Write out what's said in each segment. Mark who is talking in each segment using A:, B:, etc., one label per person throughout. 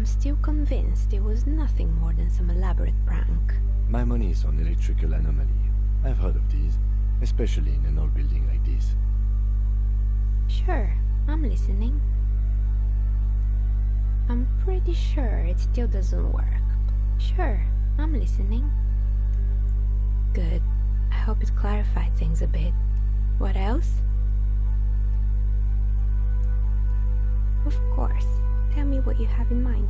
A: I'm still convinced it was nothing more than some elaborate prank.
B: My money is on electrical anomaly. I've heard of these, especially in an old building like this.
A: Sure, I'm listening. I'm pretty sure it still doesn't work. Sure, I'm listening. Good. I hope it clarified things a bit. What else? Of course. Tell me what you have in mind.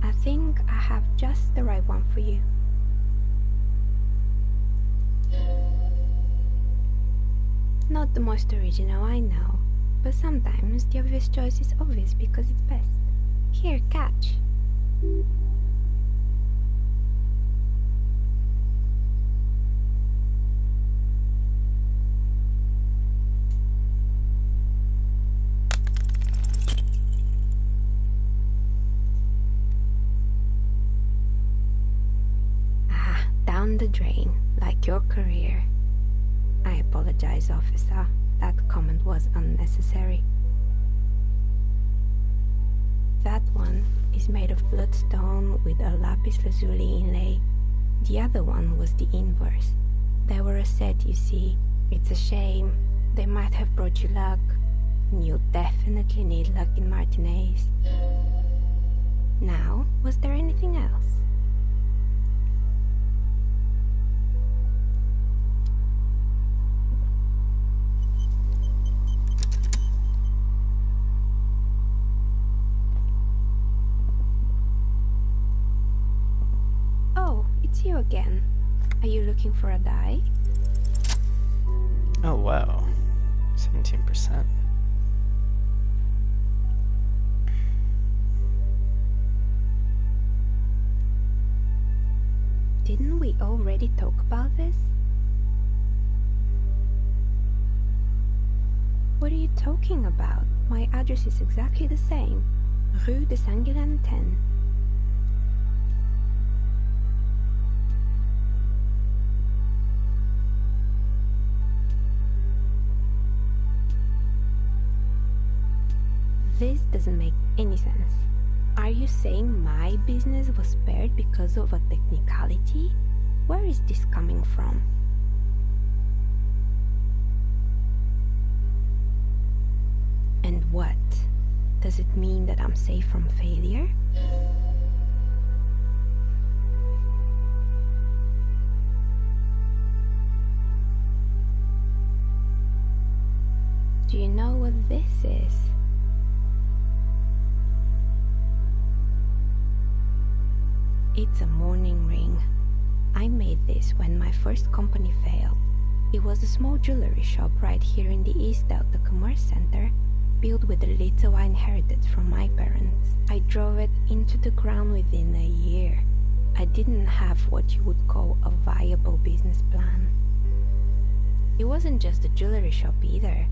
A: I think I have just the right one for you. Not the most original, I know, but sometimes the obvious choice is obvious because it's best. Here, catch. Ah, down the drain, like your career. I apologize, officer. That comment was unnecessary. That one is made of bloodstone with a lapis lazuli inlay. The other one was the inverse. They were a set, you see. It's a shame. They might have brought you luck. You definitely need luck in Martinez. Now, was there anything else? Oh, it's you again. Are you looking for a die?
C: Oh wow, 17%.
A: Didn't we already talk about this? What are you talking about? My address is exactly the same. Rue de Saint-Guilain 10. This doesn't make any sense. Are you saying my business was spared because of a technicality? Where is this coming from? And what? Does it mean that I'm safe from failure? Do you know what this is? It's a mourning ring. I made this when my first company failed. It was a small jewelry shop right here in the East Delta Commerce Center, built with the little I inherited from my parents. I drove it into the ground within a year. I didn't have what you would call a viable business plan. It wasn't just a jewelry shop either.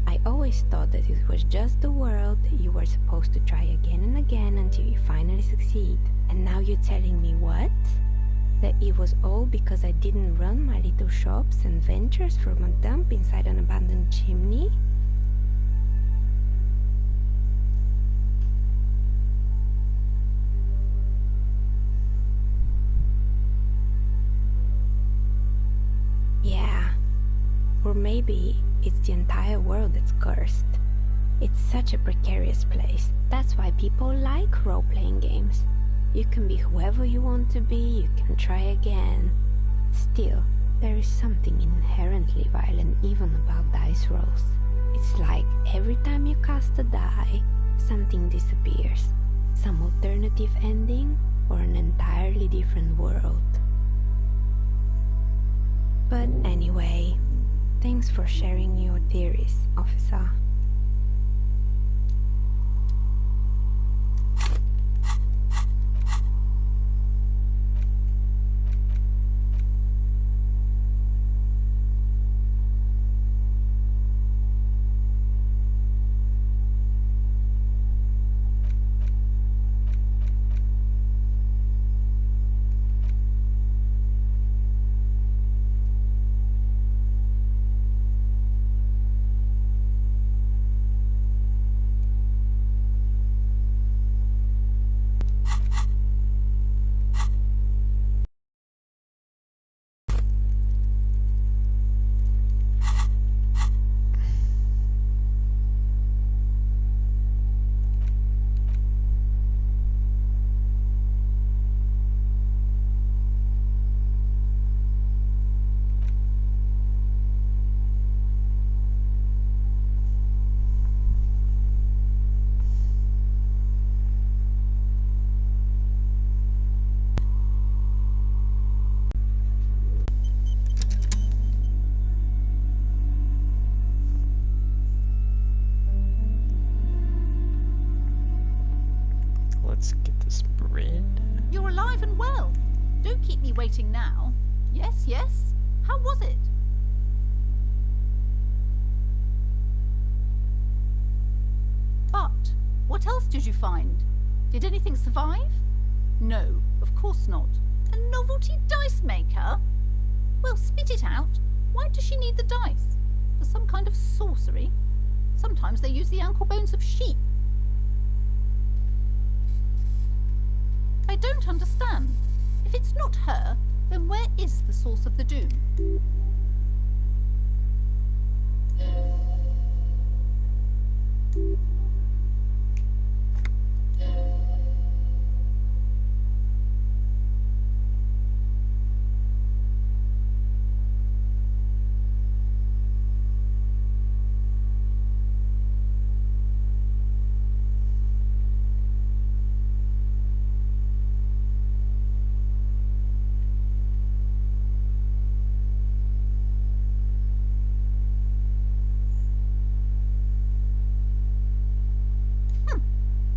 A: I always thought that it was just the world, you were supposed to try again and again until you finally succeed. And now you're telling me what? That it was all because I didn't run my little shops and ventures from a dump inside an abandoned chimney? Yeah. Or maybe it's the entire world that's cursed. It's such a precarious place. That's why people like role-playing games. You can be whoever you want to be, you can try again. Still, there is something inherently violent even about dice rolls. It's like every time you cast a die, something disappears. Some alternative ending or an entirely different world. But anyway, thanks for sharing your theories, officer.
C: let's get this bread.
D: You're alive and well. Don't keep me waiting now. Yes, yes. How was it? But what else did you find? Did anything survive? No, of course not. A novelty dice maker? Well, spit it out. Why does she need the dice? For some kind of sorcery? Sometimes they use the ankle bones of sheep. I don't understand. If it's not her, then where is the source of the doom?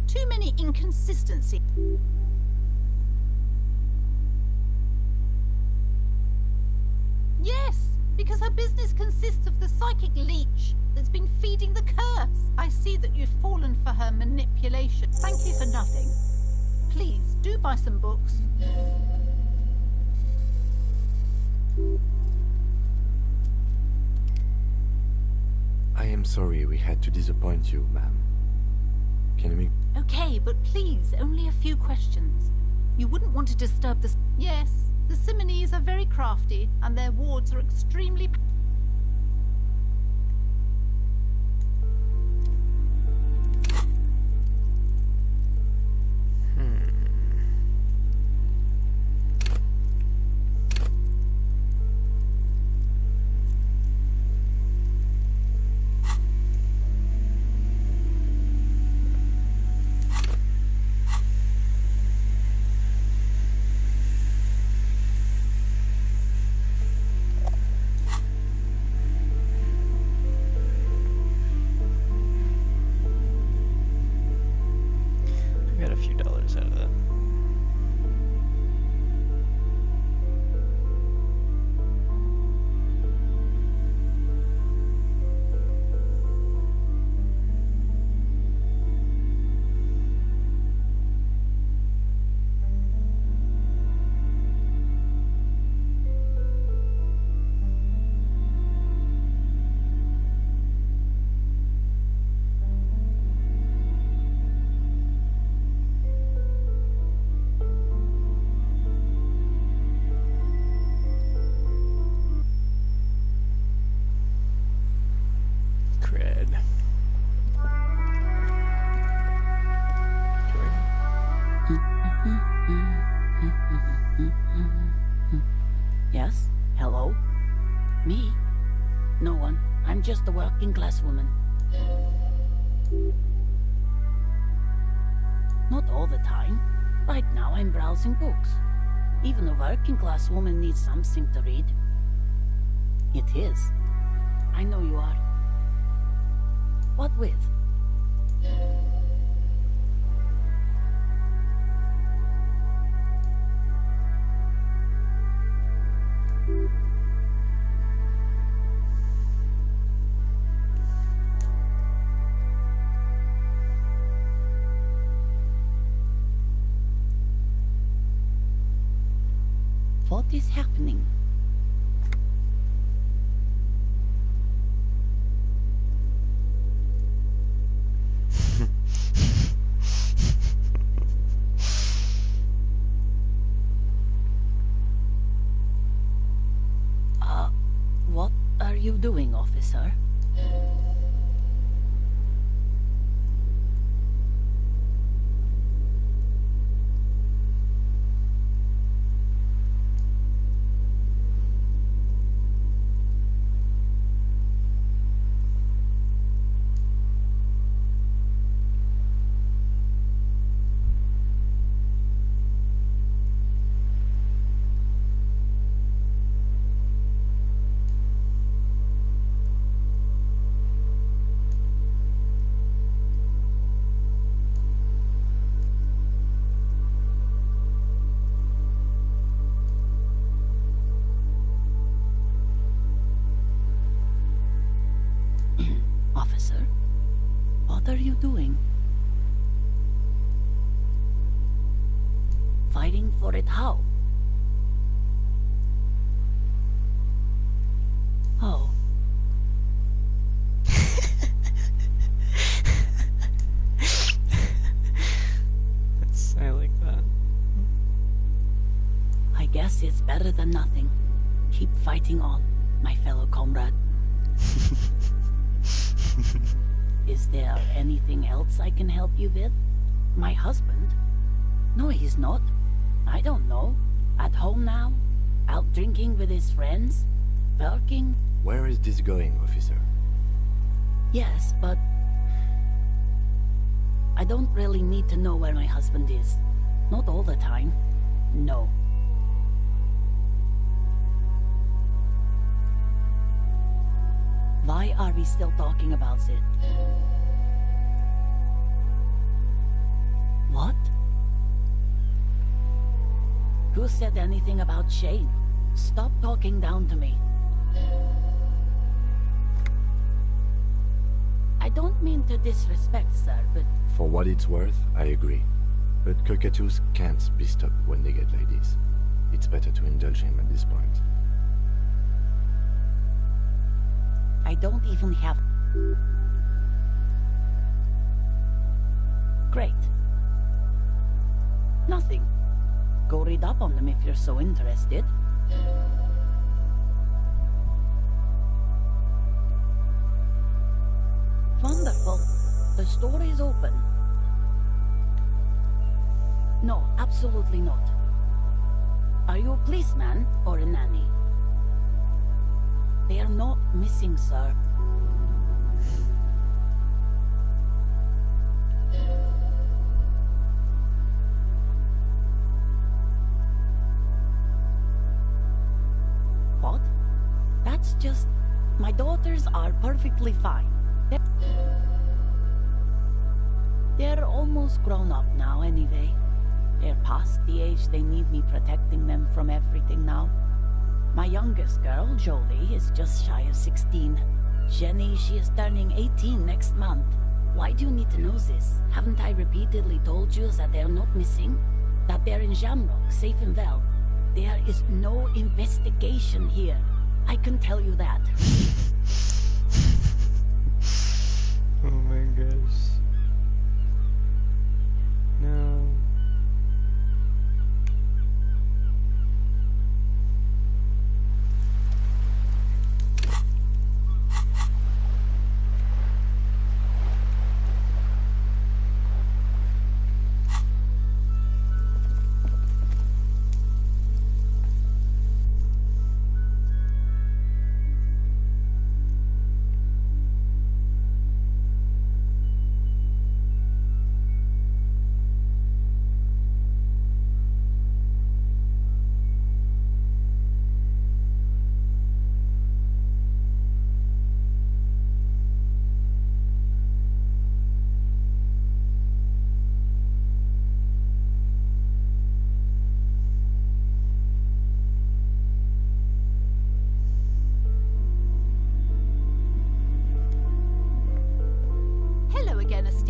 D: Too many inconsistencies. Yes, because her business consists of the psychic leech that's been feeding the curse. I see that you've fallen for her manipulation. Thank you for nothing. Please, do buy some books.
B: I am sorry we had to disappoint you, ma'am. Can we...
D: Okay, but please, only a few questions. You wouldn't want to disturb the... Yes, the Simonese are very crafty, and their wards are extremely...
C: I got a few dollars out of that. Cred.
E: Yes? Hello? Me? No one. I'm just a working class woman. Not all the time. Right now I'm browsing books. Even a working class woman needs something to read. It is. I know you are. What with? What is happening? What are you doing, officer? Officer, what are you doing? Fighting for it how? Oh.
C: I like that.
E: I guess it's better than nothing. Keep fighting on, my fellow comrade. Is there anything else I can help you with? My husband? No, he's not. I don't know. At home now? Out drinking with his friends? Working?
B: Where is this going, officer?
E: Yes, but... I don't really need to know where my husband is. Not all the time. No. Why are we still talking about it? What? Who said anything about Shane? Stop talking down to me. I don't mean to disrespect, sir, but...
B: For what it's worth, I agree. But cockatoos can't be stopped when they get like this. It's better to indulge him at this point.
E: I don't even have... Great. Nothing. Go read up on them if you're so interested. Wonderful. The store is open. No, absolutely not. Are you a policeman or a nanny? They are not missing, sir. What? That's just... My daughters are perfectly fine. They're almost grown up now anyway. They're past the age they need me protecting them from everything now. My youngest girl, Jolie, is just shy of 16. Jenny, she is turning 18 next month. Why do you need to know this? Haven't I repeatedly told you that they're not missing? That they're in Jamrock, safe and well? There is no investigation here. I can tell you that.
C: Oh my gosh. No.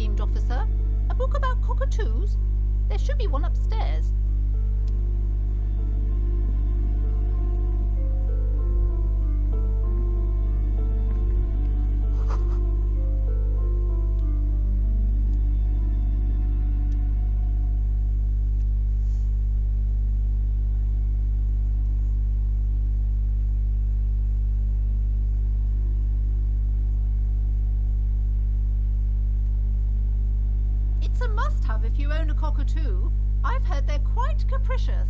D: esteemed officer. A book about cockatoos? There should be one upstairs. It's a must-have if you own a cockatoo. I've heard they're quite capricious.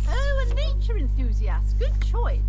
D: Oh, a nature enthusiast. Good choice.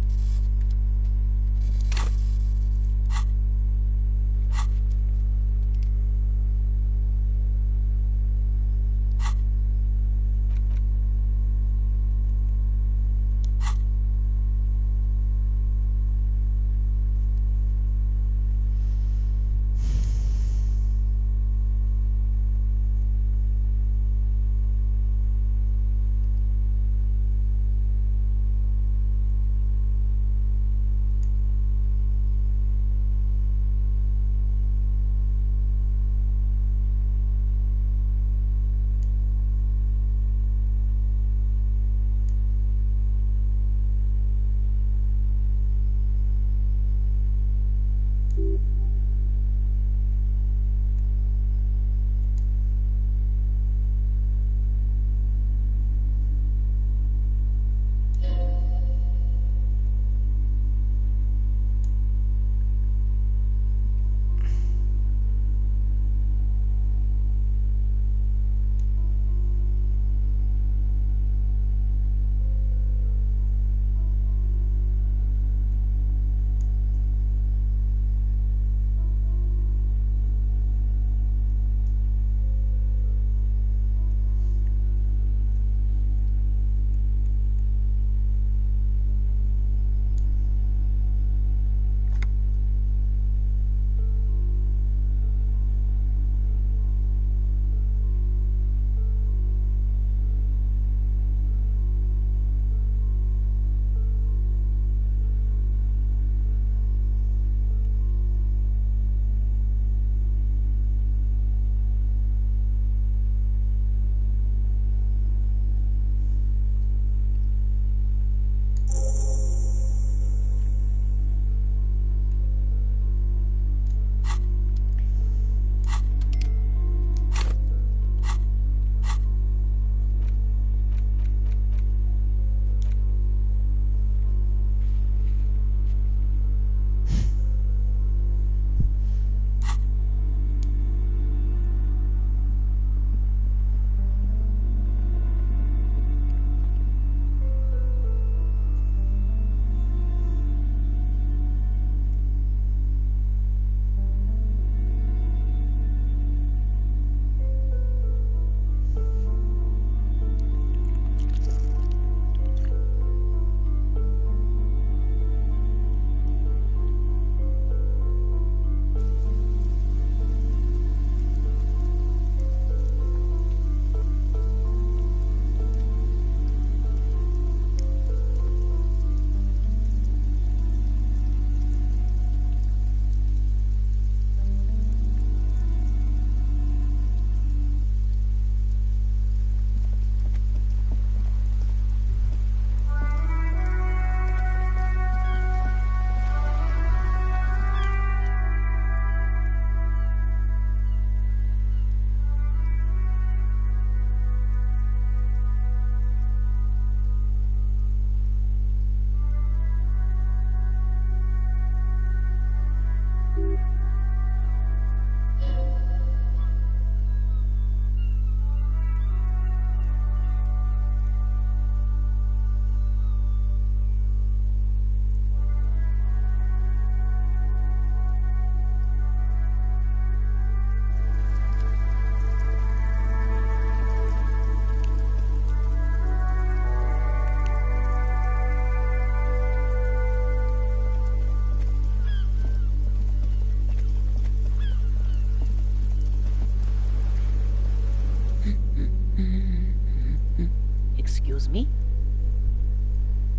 E: Excuse me?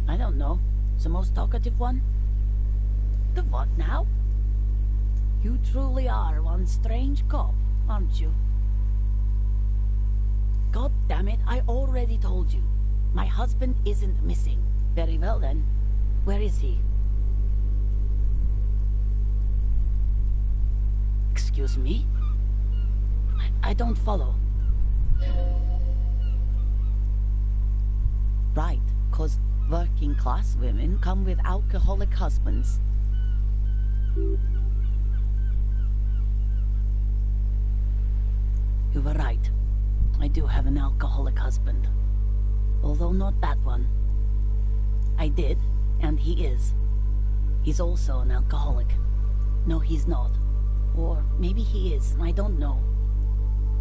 E: I don't know. The most talkative one? The what now? You truly are one strange cop, aren't you? God damn it, I already told you. My husband isn't missing. Very well then. Where is he? Excuse me? I don't follow. Right, 'cause working class women come with alcoholic husbands. You were right. I do have an alcoholic husband. Although not that one. I did, and he is. He's also an alcoholic. No, he's not. Or maybe he is, I don't know.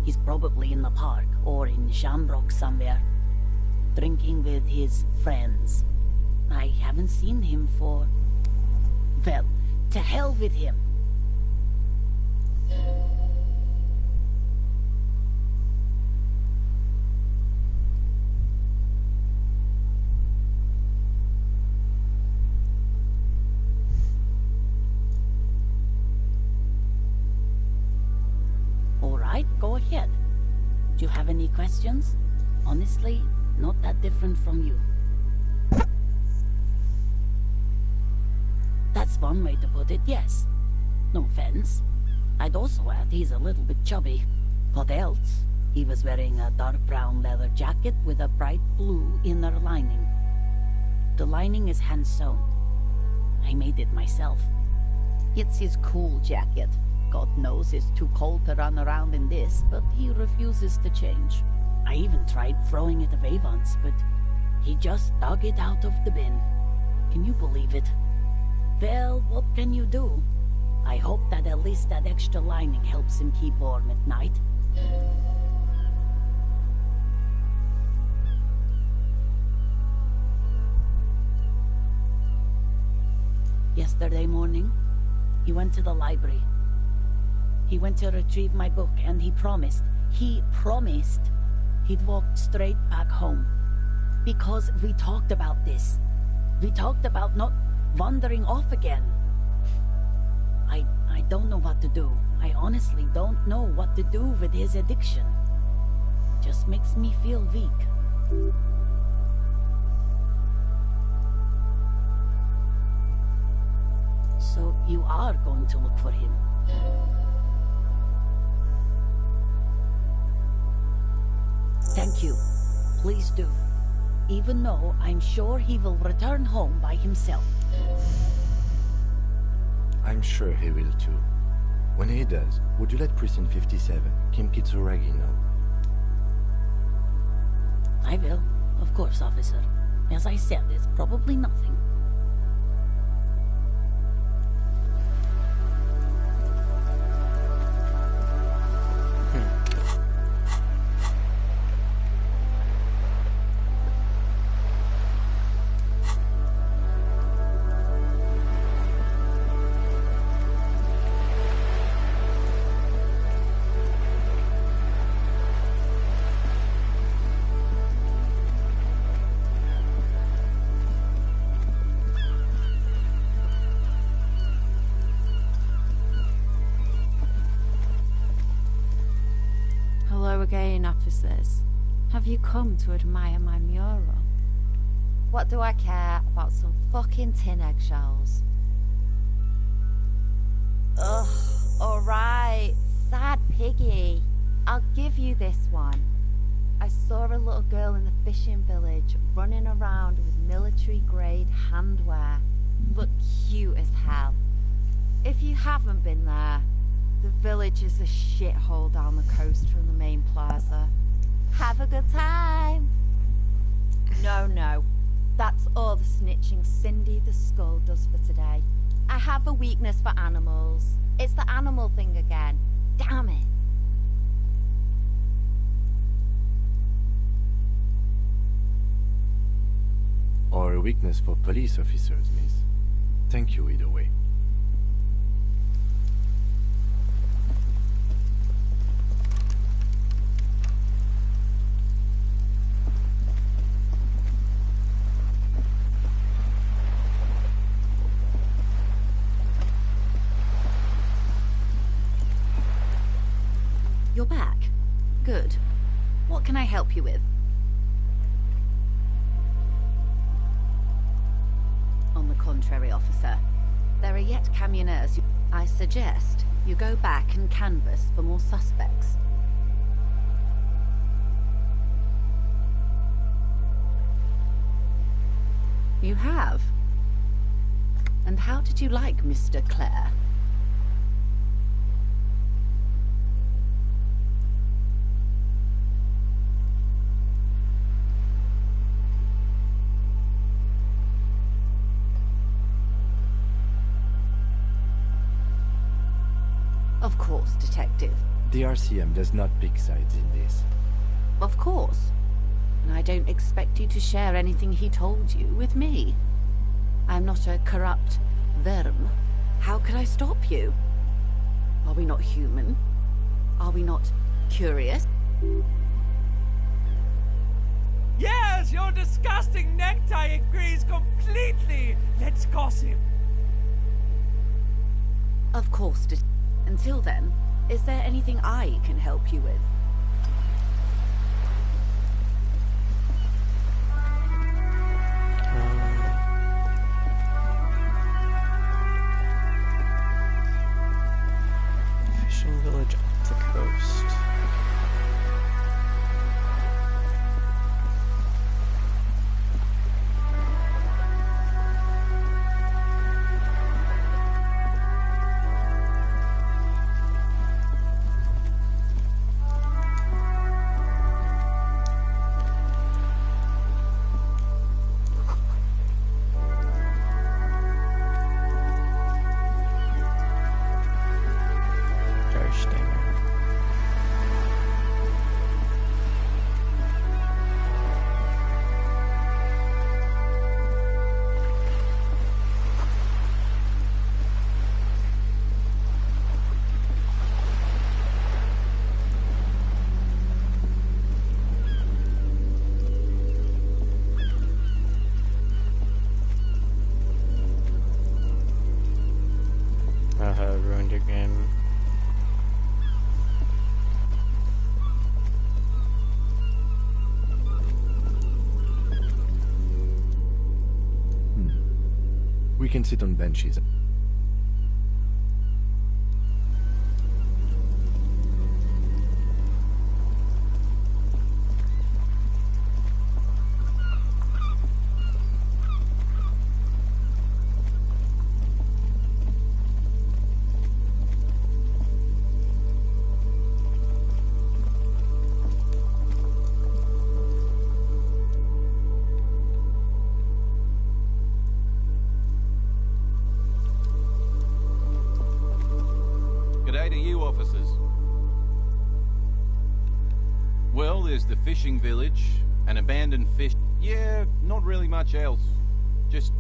E: He's probably in the park, or in Shamrock somewhere. Drinking with his friends. I haven't seen him for... Well, to hell with him. All right, go ahead. Do you have any questions? Honestly, not that different from you. That's one way to put it, yes. No offense. I'd also add he's a little bit chubby. What else? He was wearing a dark brown leather jacket with a bright blue inner lining. The lining is hand-sewn. I made it myself. It's his cool jacket. God knows it's too cold to run around in this, but he refuses to change. I even tried throwing it away once, but he just dug it out of the bin. Can you believe it? Well, what can you do? I hope that at least that extra lining helps him keep warm at night. Yesterday morning, he went to the library. He went to retrieve my book, and he promised he'd walk straight back home. Because we talked about this. We talked about not wandering off again. I don't know what to do. I honestly don't know what to do with his addiction. Just makes me feel weak. So you are going to look for him? Thank you. Please do. Even though I'm sure he will return home by himself.
B: I'm sure he will too. When he does, would you let Precinct 57, Kim Kitsuragi, know?
E: I will. Of course, officer. As I said, it's probably nothing.
F: Again, officers. Have you come to admire my mural?
G: What do I care about some fucking tin eggshells? Ugh, alright, sad piggy. I'll give you this one. I saw a little girl in the fishing village running around with military-grade handwear. Looked cute as hell. If you haven't been there, the village is a shithole down the coast from the main plaza. Have a good time! No. That's all the snitching Cindy the Skull does for today. I have a weakness for animals. It's the animal thing again. Damn it.
B: Or a weakness for police officers, miss. Thank you either way.
D: back. Good. What can I help you with? On the contrary, officer. There are yet camionneurs. I suggest you go back and canvass for more suspects. You have? And how did you like Mr. Clare? Of course, Detective.
B: The RCM does not pick sides in this.
D: Of course. And I don't expect you to share anything he told you with me. I'm not a corrupt verm. How could I stop you? Are we not human? Are we not curious?
H: Yes, your disgusting necktie agrees completely. Let's gossip.
D: Of course, until then, is there anything I can help you with?
C: Fishing village off the coast. Ruined again.
B: We can sit on benches.
I: G'day to you, officers. Well, there's the fishing village, an abandoned fish... Yeah, not really much else. Just...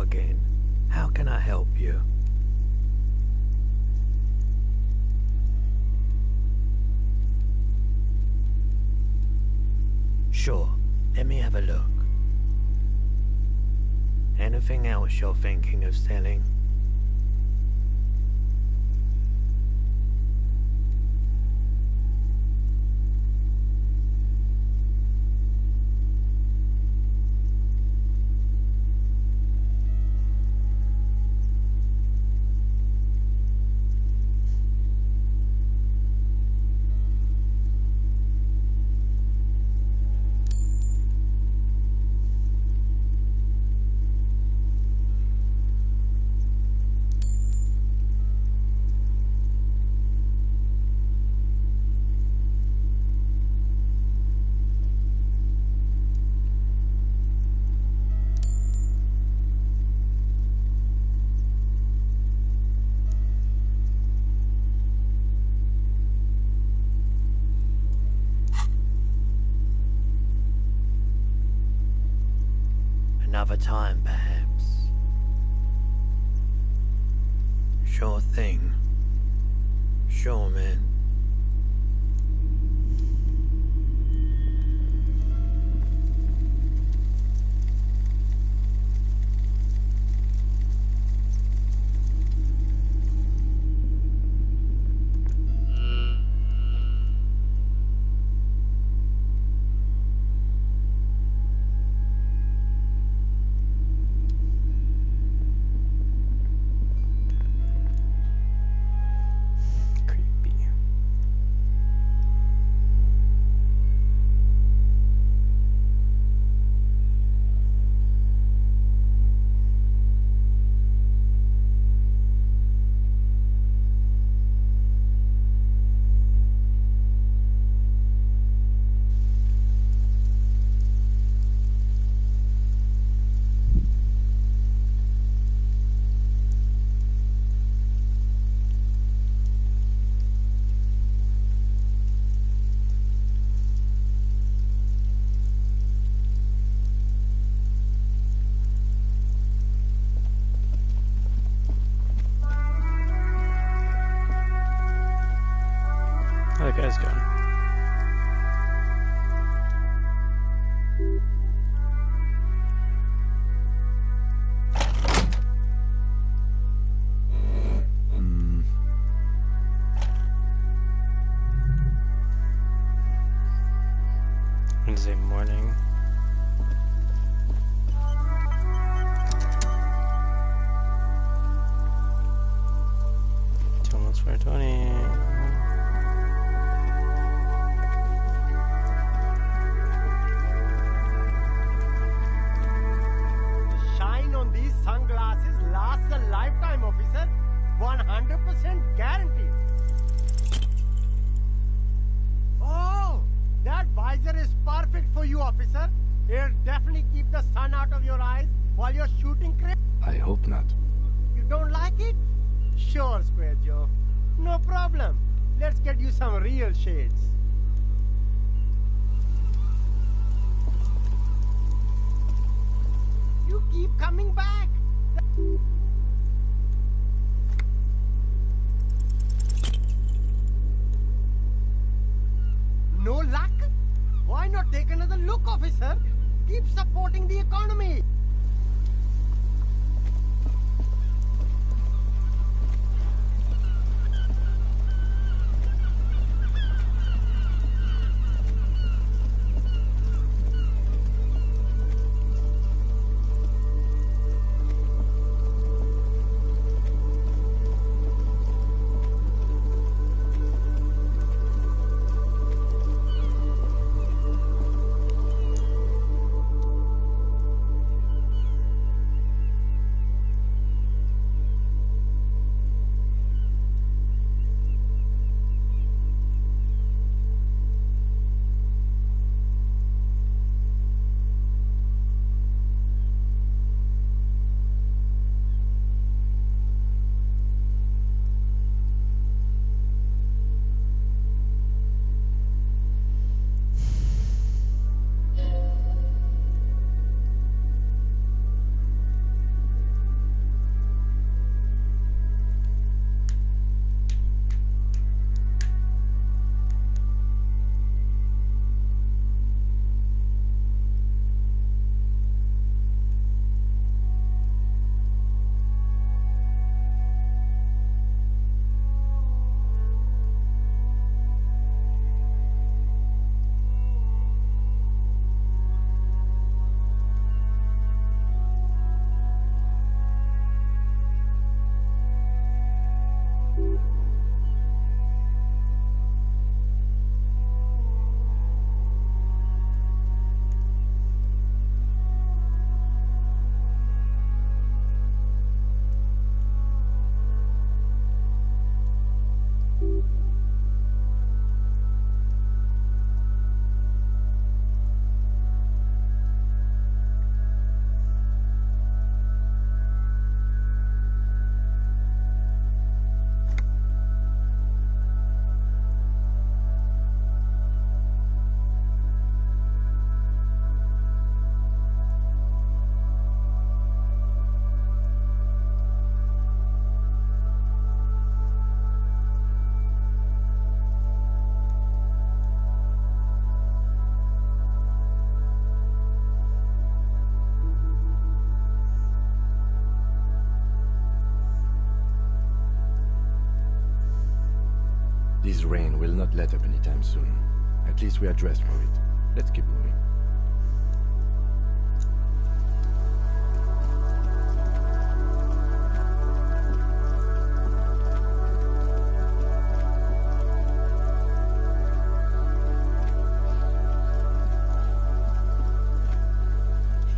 J: again. How can I help you? Sure, let me have a look. Anything else you're thinking of selling? Another time, perhaps. Sure thing. Sure, man.
C: How the guy's going? Wednesday morning. Almost 420.
K: Sunglasses lasts a lifetime, officer. 100% guaranteed. Oh, that visor is perfect for you, officer. It'll definitely keep the sun out of your eyes while you're shooting crap.
B: I hope not.
K: You don't like it? Sure, Square Joe. No problem. Let's get you some real shades. You keep coming back. No luck? Why not take another look, officer? Keep supporting the economy.
B: This rain will not let up anytime soon. At least we are dressed for it. Let's keep moving.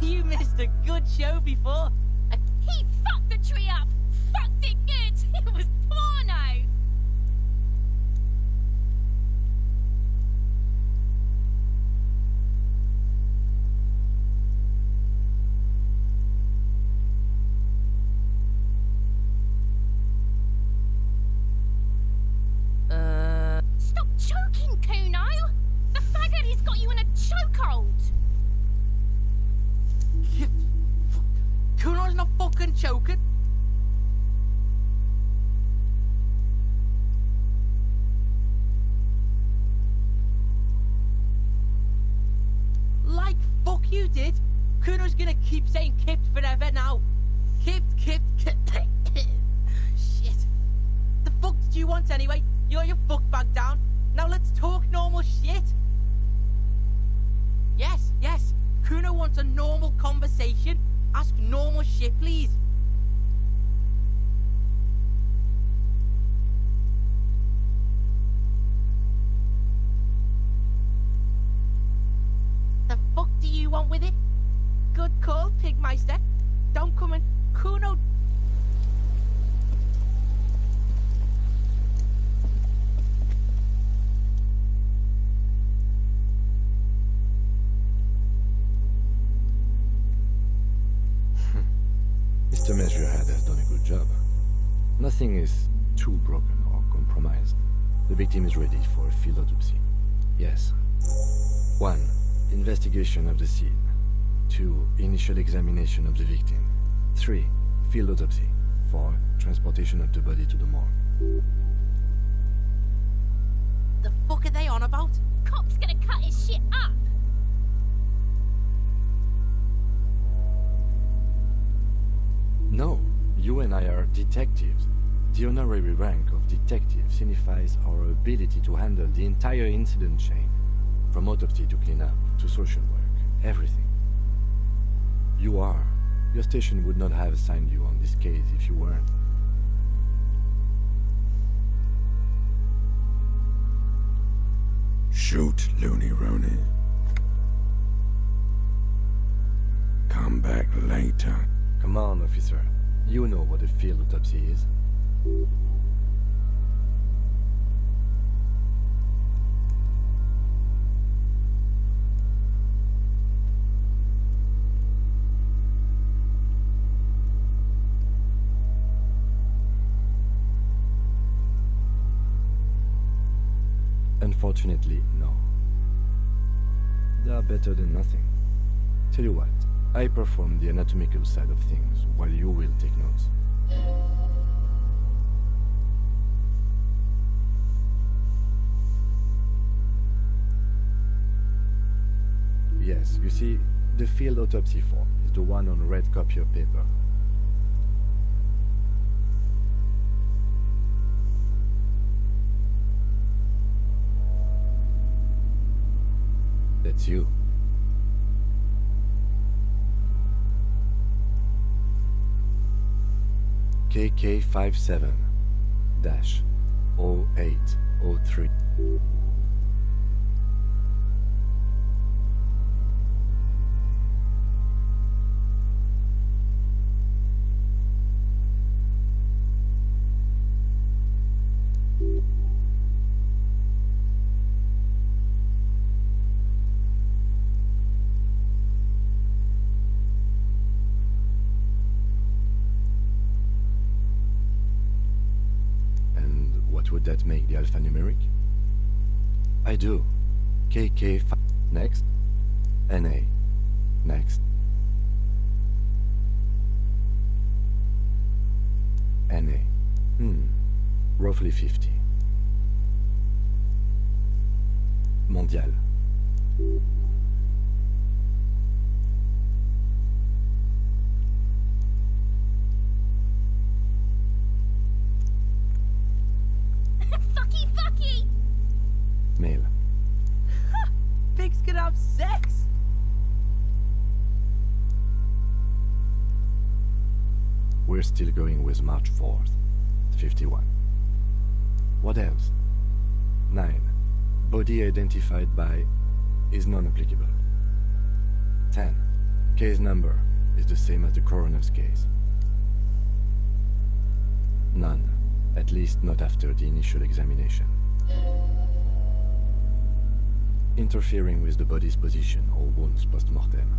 L: You missed a good show before.
M: He fucked the tree up! Fucked it good! It was porno! Stop choking, Kuno! The faggot has got you in a chokehold!
L: Kuno's not fucking choking. Like fuck you did. Kuno's gonna keep saying kipped forever now. Kipped. Shit. The fuck did you want anyway? You're your fuck back down. Now let's talk normal shit. Yes. Kuno wants a normal conversation. Ask normal shit, please. The fuck do you want with it? Good call, Pigmeister. Don't come in. Kuno...
B: Mr. Measurehead has done a good job. Nothing is too broken or compromised. The victim is ready for a field autopsy. Yes. 1. Investigation of the scene. 2. Initial examination of the victim. 3. Field autopsy. 4. Transportation of the body to the morgue.
L: The fuck are they on about?
M: Cop's gonna cut his shit up!
B: No, you and I are detectives. The honorary rank of detective signifies our ability to handle the entire incident chain, from autopsy to cleanup to social work, everything. You are. Your station would not have assigned you on this case if you weren't.
N: Shoot, Looney Rooney. Come back later.
B: Come on, officer. You know what a field autopsy is. Unfortunately, no. They are better than nothing. Tell you what, I perform the anatomical side of things, while you will take notes. Yes, you see, the field autopsy form is the one on red copy of paper. That's you. KK57-0803. What would that make the alphanumeric? I do. KK5 next. NA next. NA. Roughly 50. Mondial.
M: Fucky!
B: We're still going with March 4th, 51. What else? 9. Body identified by is non-applicable. 10. Case number is the same as the coroner's case. None, at least not after the initial examination. Interfering with the body's position or wounds post-mortem.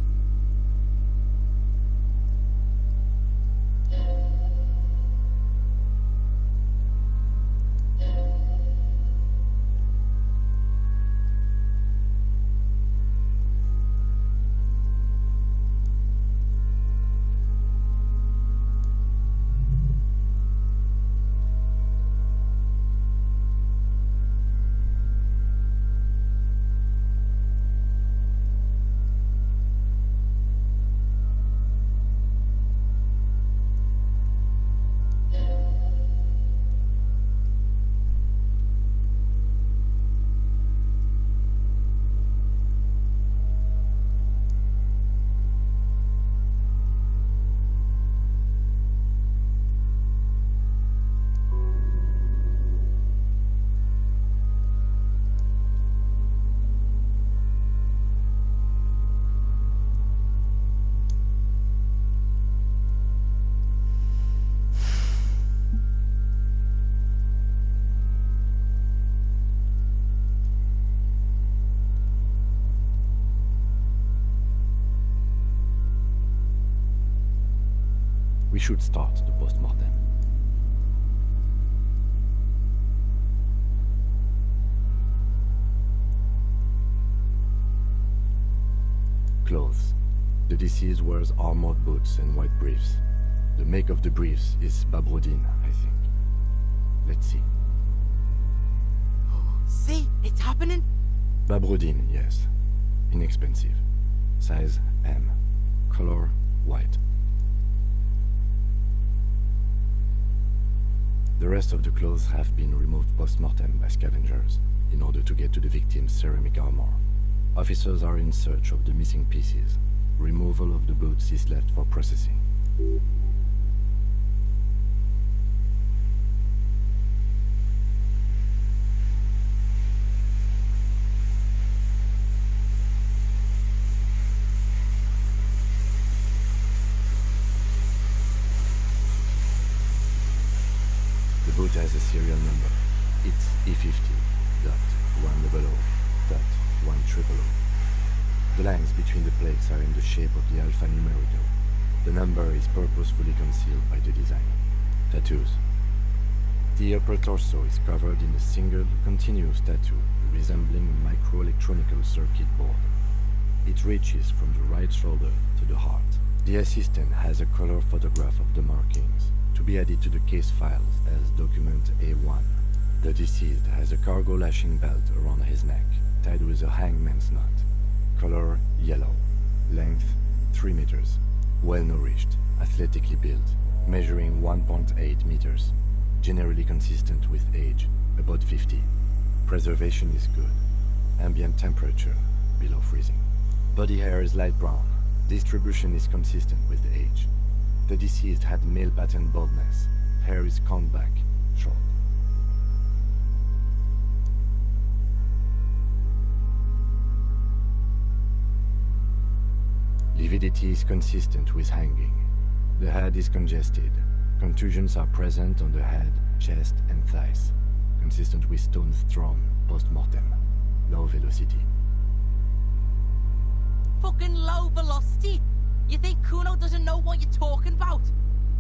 B: We should start the post-mortem. Clothes. The deceased wears armored boots and white briefs. The make of the briefs is Babrodine, I think. Let's see.
L: See? It's happening?
B: Babrodine, yes. Inexpensive. Size M. Color white. The rest of the clothes have been removed post-mortem by scavengers in order to get to the victim's ceramic armor. Officers are in search of the missing pieces. Removal of the boots is left for processing. The boot has a serial number. It's E50.100.100. The lines between the plates are in the shape of the alphanumerical. The number is purposefully concealed by the design. Tattoos. The upper torso is covered in a single, continuous tattoo resembling a microelectronical circuit board. It reaches from the right shoulder to the heart. The assistant has a color photograph of the markings, to be added to the case files as document A1. The deceased has a cargo lashing belt around his neck, tied with a hangman's knot. Color yellow. Length 3 meters. Well-nourished, athletically built, measuring 1.8 meters. Generally consistent with age, about 50. Preservation is good. Ambient temperature, below freezing. Body hair is light brown. Distribution is consistent with age. The deceased had male pattern baldness. Hair is combed back, short. Lividity is consistent with hanging. The head is congested. Contusions are present on the head, chest, and thighs. Consistent with stones thrown post-mortem. Low velocity.
L: Fucking low velocity? You think Kuno doesn't know what you're talking about?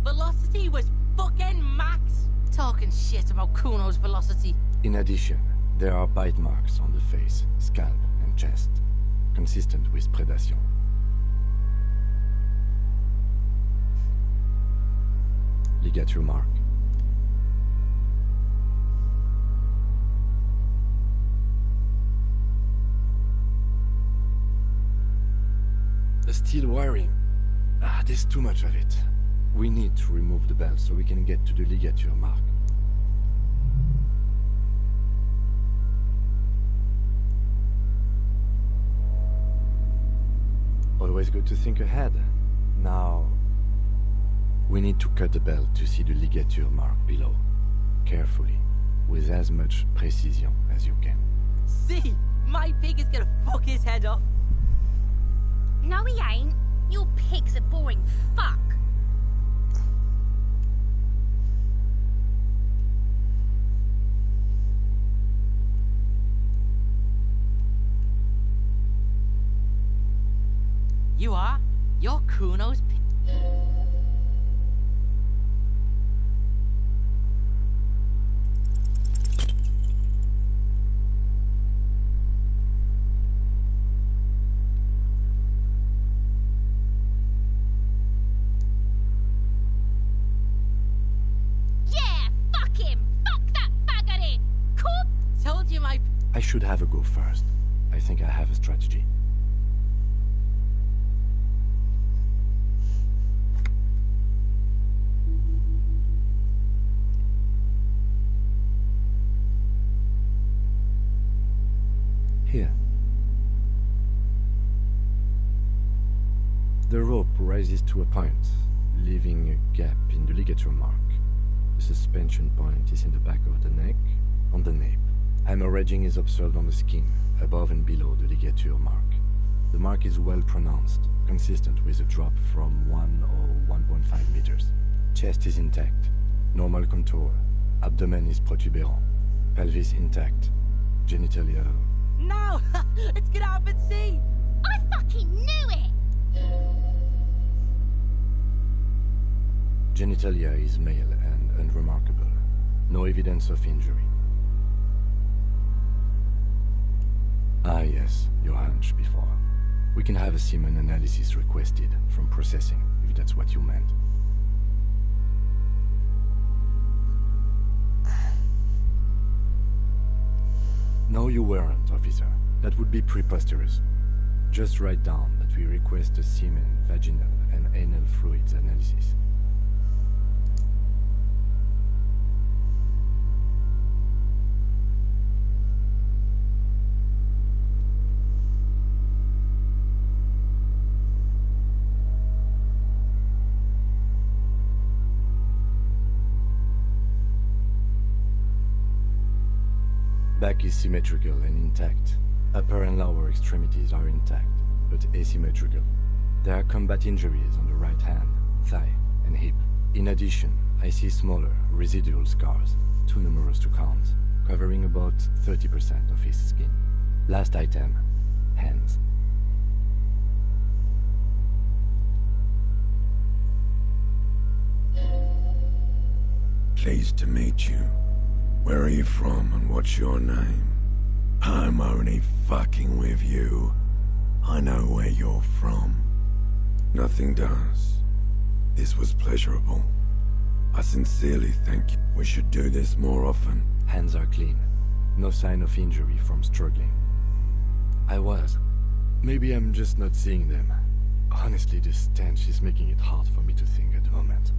L: Velocity was fucking max. Talking shit about Kuno's velocity.
B: In addition, there are bite marks on the face, scalp, and chest. Consistent with predation. Ligature mark. The steel wiring. There's too much of it. We need to remove the belt so we can get to the ligature mark. Always good to think ahead. Now, We need to cut the belt to see the ligature mark below. Carefully, with as much precision as you can.
L: See? My pig is gonna fuck his head off.
M: No, he ain't. Your pig's a boring fuck.
L: You are? You're Kuno's pig.
B: I should have a go first. I think I have a strategy. Here. The rope rises to a point, leaving a gap in the ligature mark. The suspension point is in the back of the neck, on the nape. Hemorrhaging is observed on the skin, above and below the ligature mark. The mark is well pronounced, consistent with a drop from 1 or 1.5 meters. Chest is intact, normal contour. Abdomen is protuberant. Pelvis intact. Genitalia...
L: No! Let's get up and see!
M: I fucking knew it!
B: Genitalia is male and unremarkable. No evidence of injury. Ah yes, your hunch before. We can have a semen analysis requested from processing, if that's what you meant. No, you weren't, officer. That would be preposterous. Just write down that we request a semen, vaginal, and anal fluids analysis. Back is symmetrical and intact. Upper and lower extremities are intact, but asymmetrical. There are combat injuries on the right hand, thigh, and hip. In addition, I see smaller, residual scars, too numerous to count, covering about 30% of his skin. Last item, hands.
N: Pleased to meet you. Where are you from and what's your name? I'm only fucking with you. I know where you're from. Nothing does. This was pleasurable. I sincerely think we should do this more often.
B: Hands are clean. No sign of injury from struggling. I was. Maybe I'm just not seeing them. Honestly, this stench is making it hard for me to think at the moment.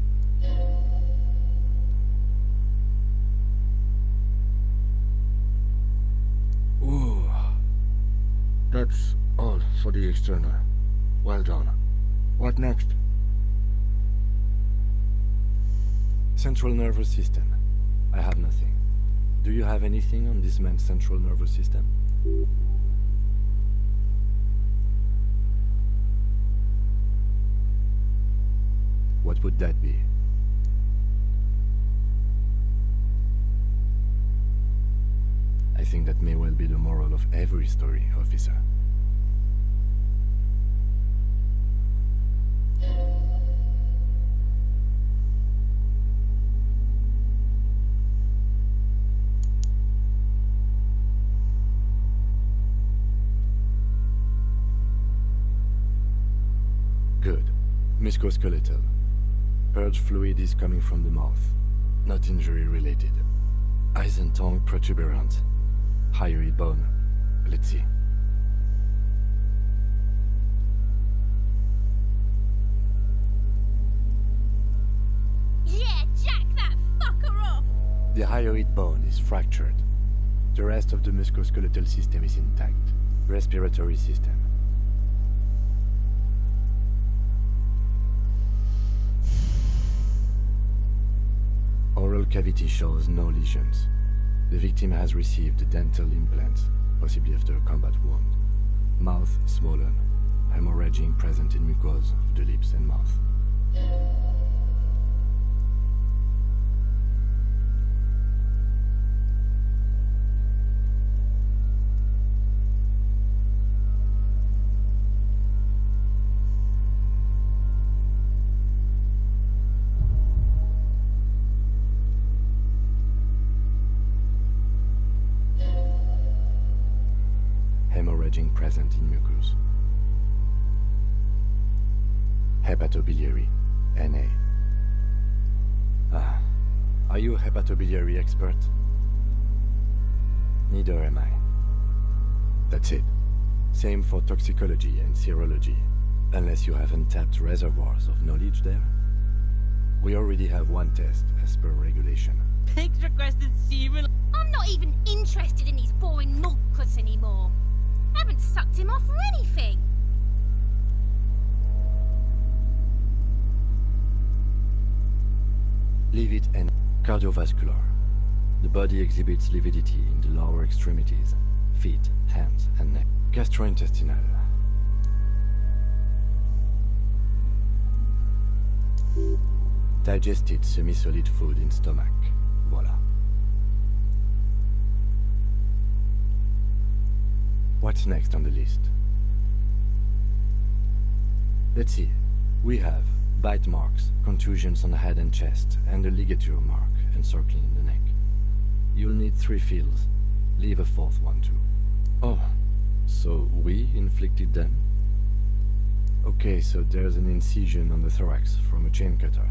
B: Ooh. That's all for the external. Well done. What next? Central nervous system. I have nothing. Do you have anything on this man's central nervous system? What would that be? I think that may well be the moral of every story, officer. Good. Musculoskeletal. Purge fluid is coming from the mouth. Not injury related. Eyes and tongue protuberant. Hyoid bone. Let's see.
M: Yeah, jack that fucker off!
B: The hyoid bone is fractured. The rest of the musculoskeletal system is intact. Respiratory system. cavity shows no lesions. The victim has received dental implants, possibly after a combat wound. Mouth swollen, hemorrhaging present in mucosa of the lips and mouth. Hemorrhaging present in mucus. Hepatobiliary, NA. Are you a hepatobiliary expert? Neither am I. That's it. Same for toxicology and serology, unless you have untapped reservoirs of knowledge there. We already have one test as per regulation.
L: Pigs requested semen.
M: I'm not even interested in these boring mulcus anymore. I haven't sucked him off or anything.
B: Leave it and cardiovascular. The body exhibits lividity in the lower extremities, feet, hands, and neck. Gastrointestinal. Digested semi-solid food in stomach. Voila. What's next on the list? Let's see. We have bite marks, contusions on the head and chest, and a ligature mark encircling the neck. You'll need 3 fields. Leave a 4th one too. Oh, so we inflicted them? Okay, so there's an incision on the thorax from a chain cutter.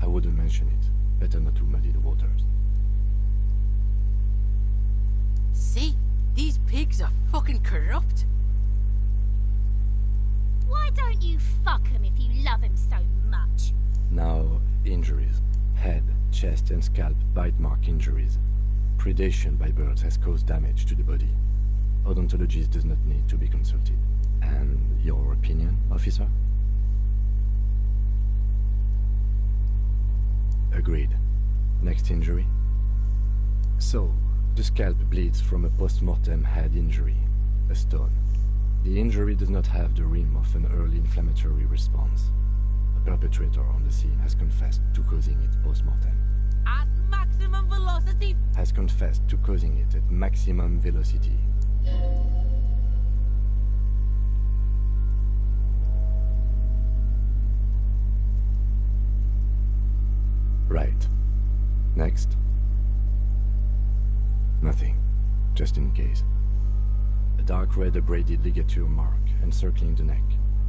B: I wouldn't mention it. Better not to muddy the waters.
L: See? These pigs are fucking corrupt.
M: Why don't you fuck him if you love him so much?
B: Now, injuries. Head, chest and scalp bite mark injuries. Predation by birds has caused damage to the body. Odontologist does not need to be consulted. And your opinion, officer? Agreed. Next injury? So, the scalp bleeds from a post-mortem head injury, a stone. The injury does not have the rim of an early inflammatory response. The perpetrator on the scene has confessed to causing it post-mortem.
L: At maximum velocity.
B: Has confessed to causing it at maximum velocity. Right. Next. Nothing. Just in case. A dark red abraded ligature mark encircling the neck,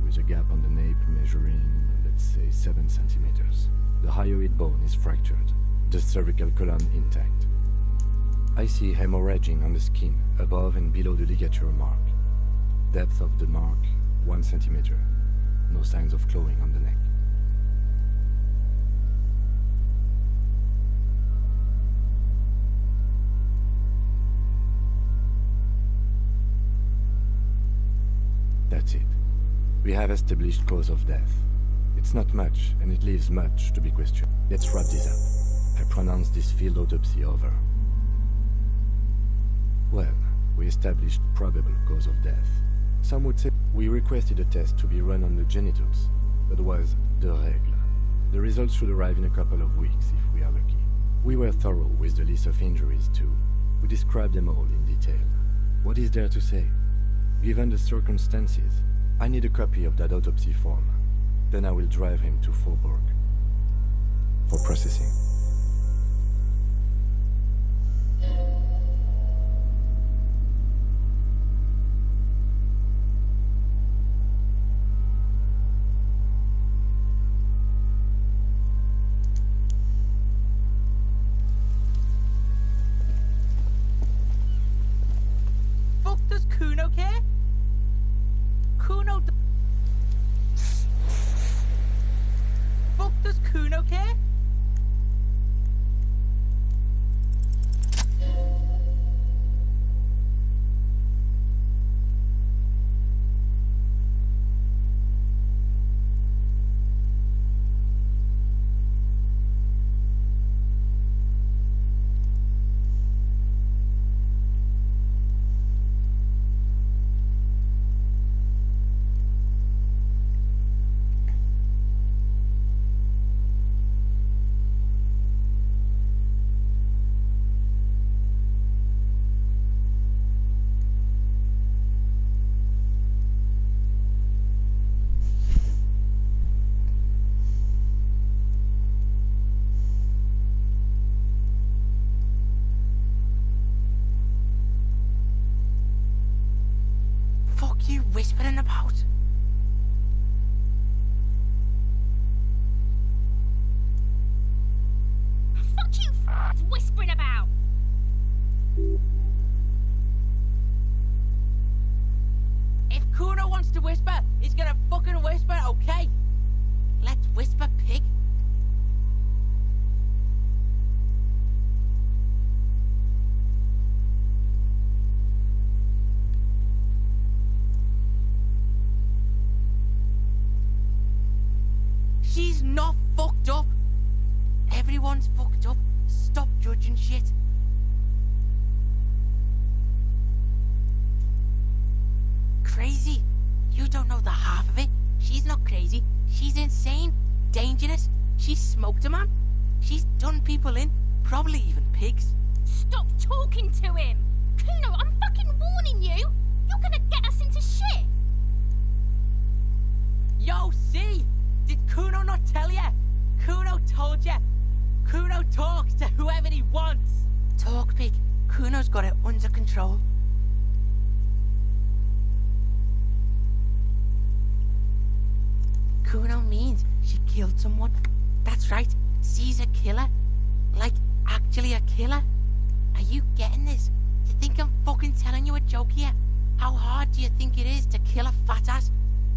B: with a gap on the nape measuring, let's say, 7 centimeters. The hyoid bone is fractured, the cervical column intact. I see hemorrhaging on the skin, above and below the ligature mark. Depth of the mark, 1 centimeter. No signs of clawing on the neck. That's it. We have established cause of death. It's not much, and it leaves much to be questioned. Let's wrap this up. I pronounce this field autopsy over. Well, we established probable cause of death. Some would say we requested a test to be run on the genitals. That was the règle. The results should arrive in a couple of weeks if we are lucky. We were thorough with the list of injuries too. We described them all in detail. What is there to say? Given the circumstances, I need a copy of that autopsy form. Then I will drive him to Faubourg for processing.
L: Fuck, does Kuno care? Kuno. Fuck, does Kuno care?
M: starts whispering about?
L: If Kuno wants to whisper, he's gonna fucking whisper, okay? Let's whisper, pig. She's not fucked up. Everyone's fucked up. Stop judging shit. Crazy? You don't know the half of it. She's not crazy. She's insane. Dangerous. She's smoked a man. She's done people in. Probably even pigs.
M: Stop talking to him! Kuno, I'm fucking warning you! You're gonna get us into shit!
L: Yo, see? Did Kuno not tell ya? Kuno told ya. Kuno talks to whoever he wants. Talk, pig. Kuno's got it under control. Kuno means she killed someone. That's right. She's a killer. Like, actually a killer. Are you getting this? Do you think I'm fucking telling you a joke here? How hard do you think it is to kill a fat ass?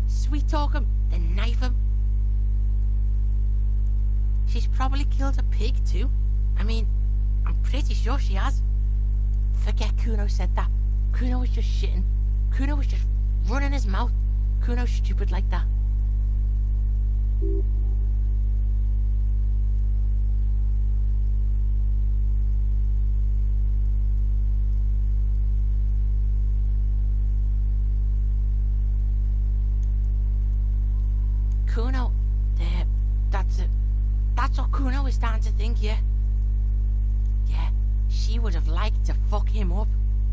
L: Sweet talk him, then knife him. She's probably killed a pig too. I mean, I'm pretty sure she has. Forget Kuno said that. Kuno was just shitting. Kuno was just running his mouth. Kuno's stupid like that. Kuno, that's what Kuno is starting to think, yeah? Yeah, she would have liked to fuck him up,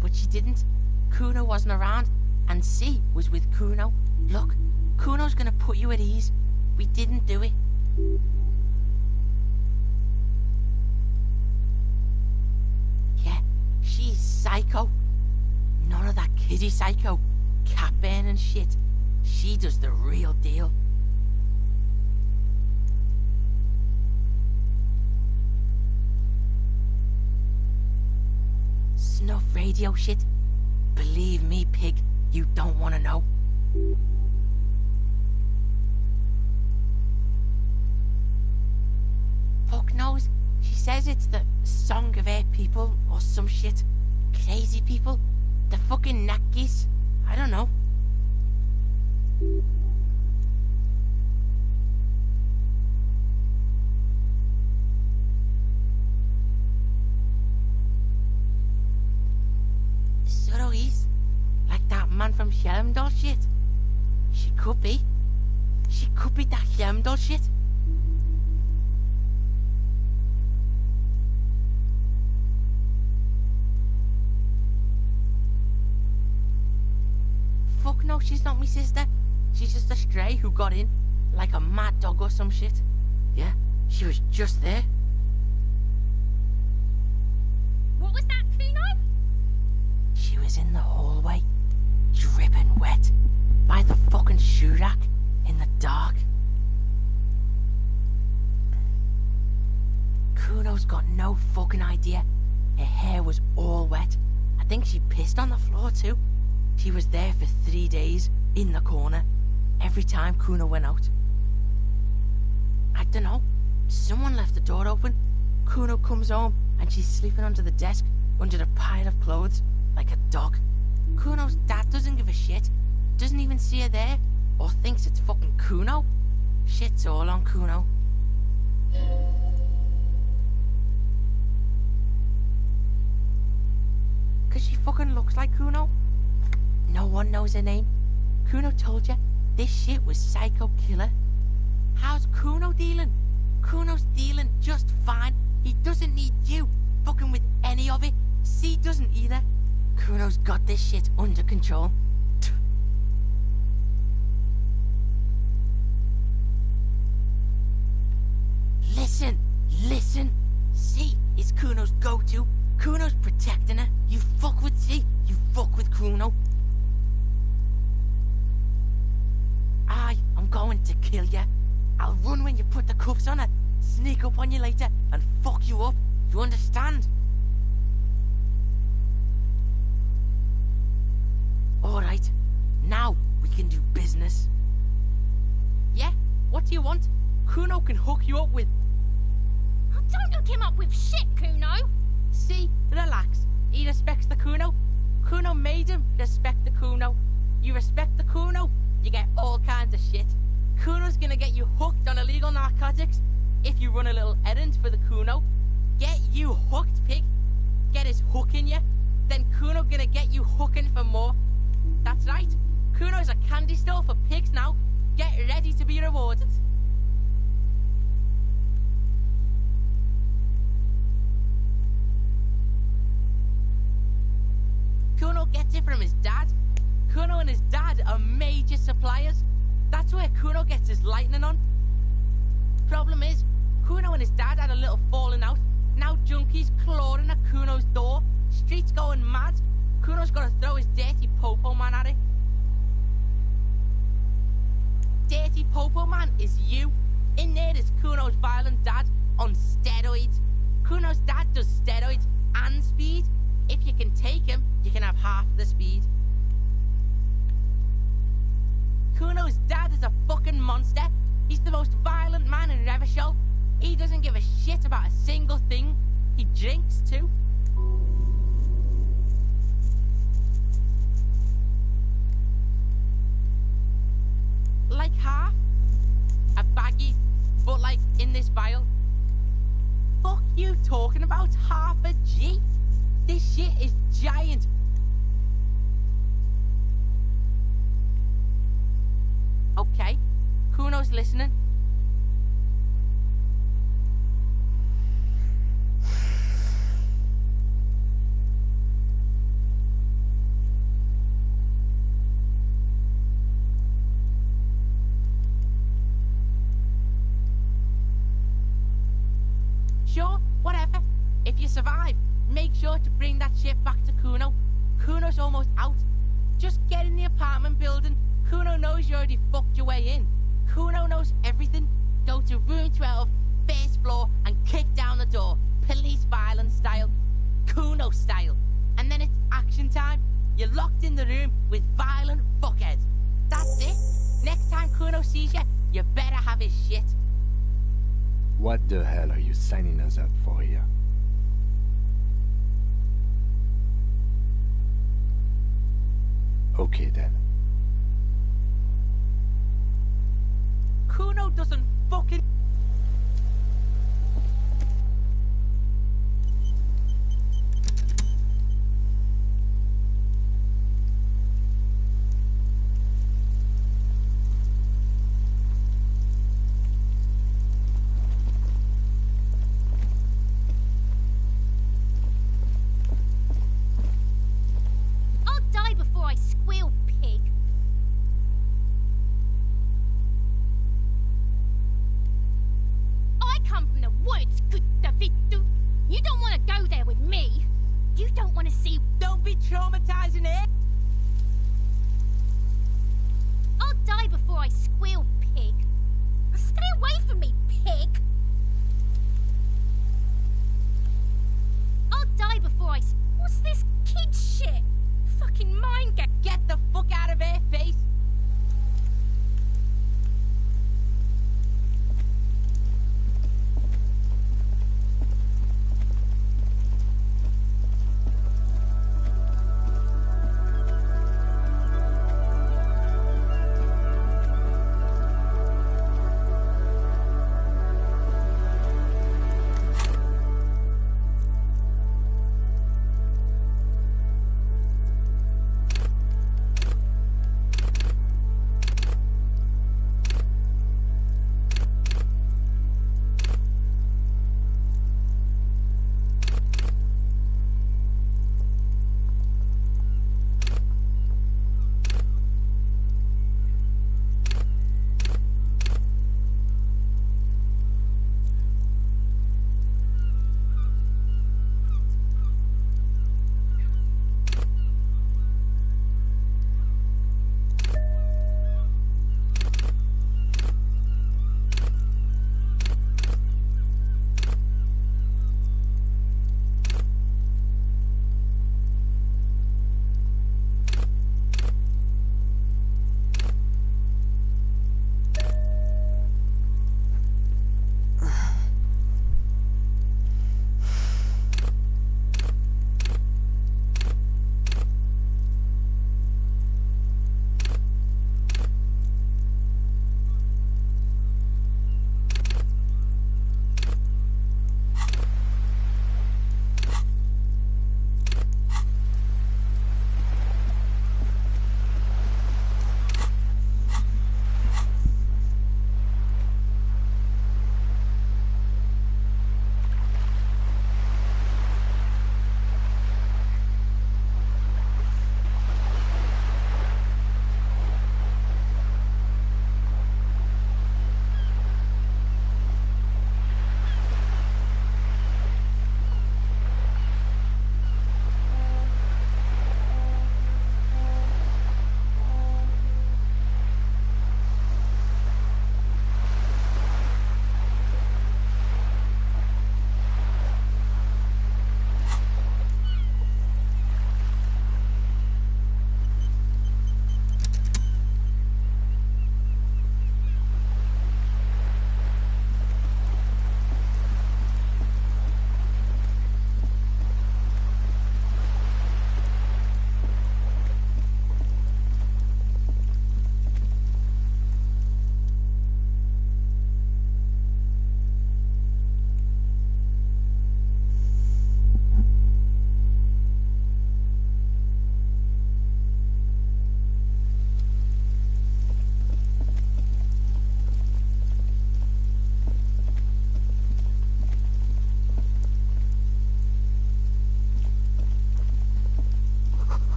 L: but she didn't. Kuno wasn't around, and C was with Kuno. Look, Kuno's gonna put you at ease. We didn't do it. Yeah, she's psycho. None of that kiddie psycho, cat burning shit. She does the real deal. Snuff radio shit. Believe me, pig, you don't want to know. Fuck knows. She says it's the song of her people or some shit. Crazy people. The fucking Nakis. I don't know. Surois? Like that man from Helmdall shit? She could be. She could be that Helmdall shit. Fuck no, she's not me sister. She's just a stray who got in, like a mad dog or some shit. Yeah, she was just there.
M: What was that, Kuno?
L: She was in the hallway, dripping wet, by the fucking shoe rack, in the dark. Kuno's got no fucking idea. Her hair was all wet. I think she pissed on the floor too. She was there for 3 days, in the corner, every time Kuno went out. I don't know. Someone left the door open. Kuno comes home and she's sleeping under the desk, under a pile of clothes, like a dog. Kuno's dad doesn't give a shit. Doesn't even see her there, or thinks it's fucking Kuno. Shit's all on Kuno. Cause she fucking looks like Kuno. No one knows her name. Kuno told you, this shit was Psycho Killer. How's Kuno dealing? Kuno's dealing just fine. He doesn't need you fucking with any of it. C doesn't either. Kuno's got this shit under control. Listen, listen. C is Kuno's go-to. Kuno's protecting her. You fuck with C, you fuck with Kuno. I'm going to kill you. I'll run when you put the cuffs on her, sneak up on you later, and fuck you up. You understand? Alright, now we can do business. Yeah, what do you want? Kuno can hook you up with...
M: Oh, don't hook him up with shit, Kuno!
L: See, relax. He respects the Kuno. Kuno made him respect the Kuno. You respect the Kuno, you get all kinds of shit. Kuno's gonna get you hooked on illegal narcotics if you run a little errand for the Kuno. Get you hooked, pig. Get his hook in you. Then Kuno gonna get you hooking for more. That's right. Kuno's a candy store for pigs now. Get ready to be rewarded. Kuno gets it from his dad. Kuno and his dad are major suppliers. That's where Kuno gets his lightning on. Problem is, Kuno and his dad had a little falling out. Now junkies clawing at Kuno's door. Streets going mad. Kuno's gotta throw his dirty popo man at it. Dirty popo man is you. In there is Kuno's violent dad on steroids. Kuno's dad does steroids and speed. If you can take him, you can have half the speed. Kuno's dad is a fucking monster. He's the most violent man in Revachol. He doesn't give a shit about a single thing. He drinks too. Like half. A baggie, but like in this vial. Fuck you talking about half a G? This shit is giant. Okay, Kuno's listening. Sure, whatever. If you survive, make sure to bring that shit back to Kuno. Kuno's almost out. Just get in the apartment building. Kuno knows you already fucked your way in. Kuno knows everything. Go to room 12, first floor, and kick down the door. Police violence style. Kuno style. And then it's action time. You're locked in the room with violent fuckheads. That's it. Next time Kuno sees you, you better have his shit.
B: What the hell are you signing us up for here? Okay then.
L: Kuno doesn't fucking...
M: I'll die before I squeal, pig. I come from the woods, good Davidu. You don't want to go there with me. You don't want to see...
L: Don't be traumatizing it.
M: I'll die before I squeal, pig. Stay away from me, pig. I'll die before I... What's this kid shit? Fucking mind game.
L: Get the fuck out of her face.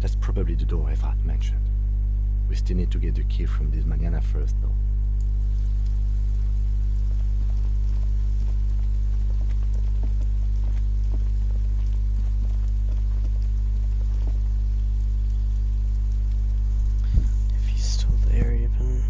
B: That's probably the door Efrat mentioned. We still need to get the key from this manana first, though.
C: If he's still there, even.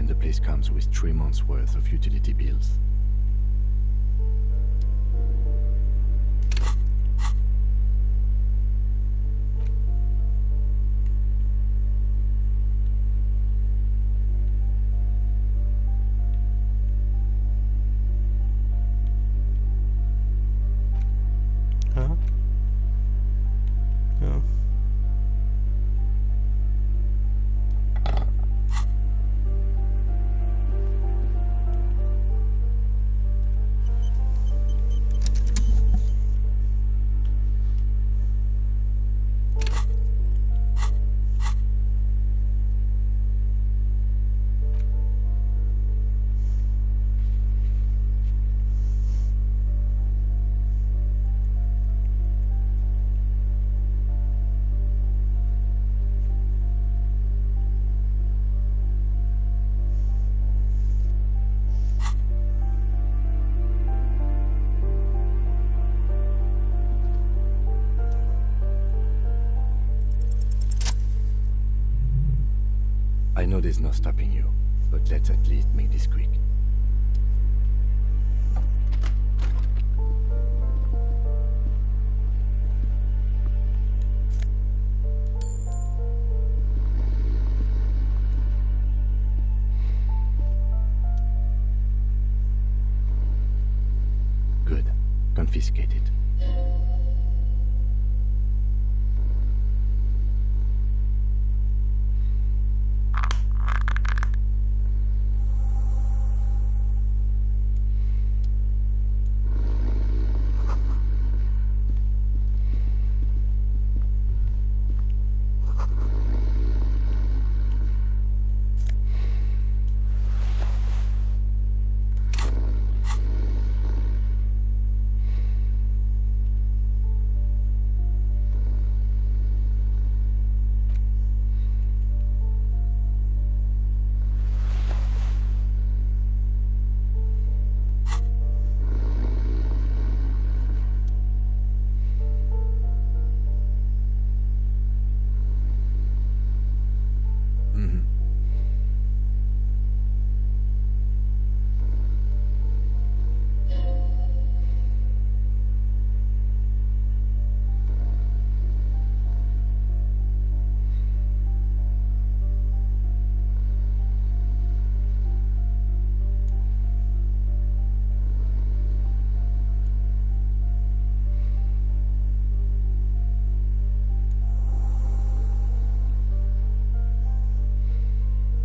B: The place comes with 3 months' worth of utility bills.
C: Huh? No.
B: I know there's no stopping you, but let's at least make this quick. Good. Confiscate it.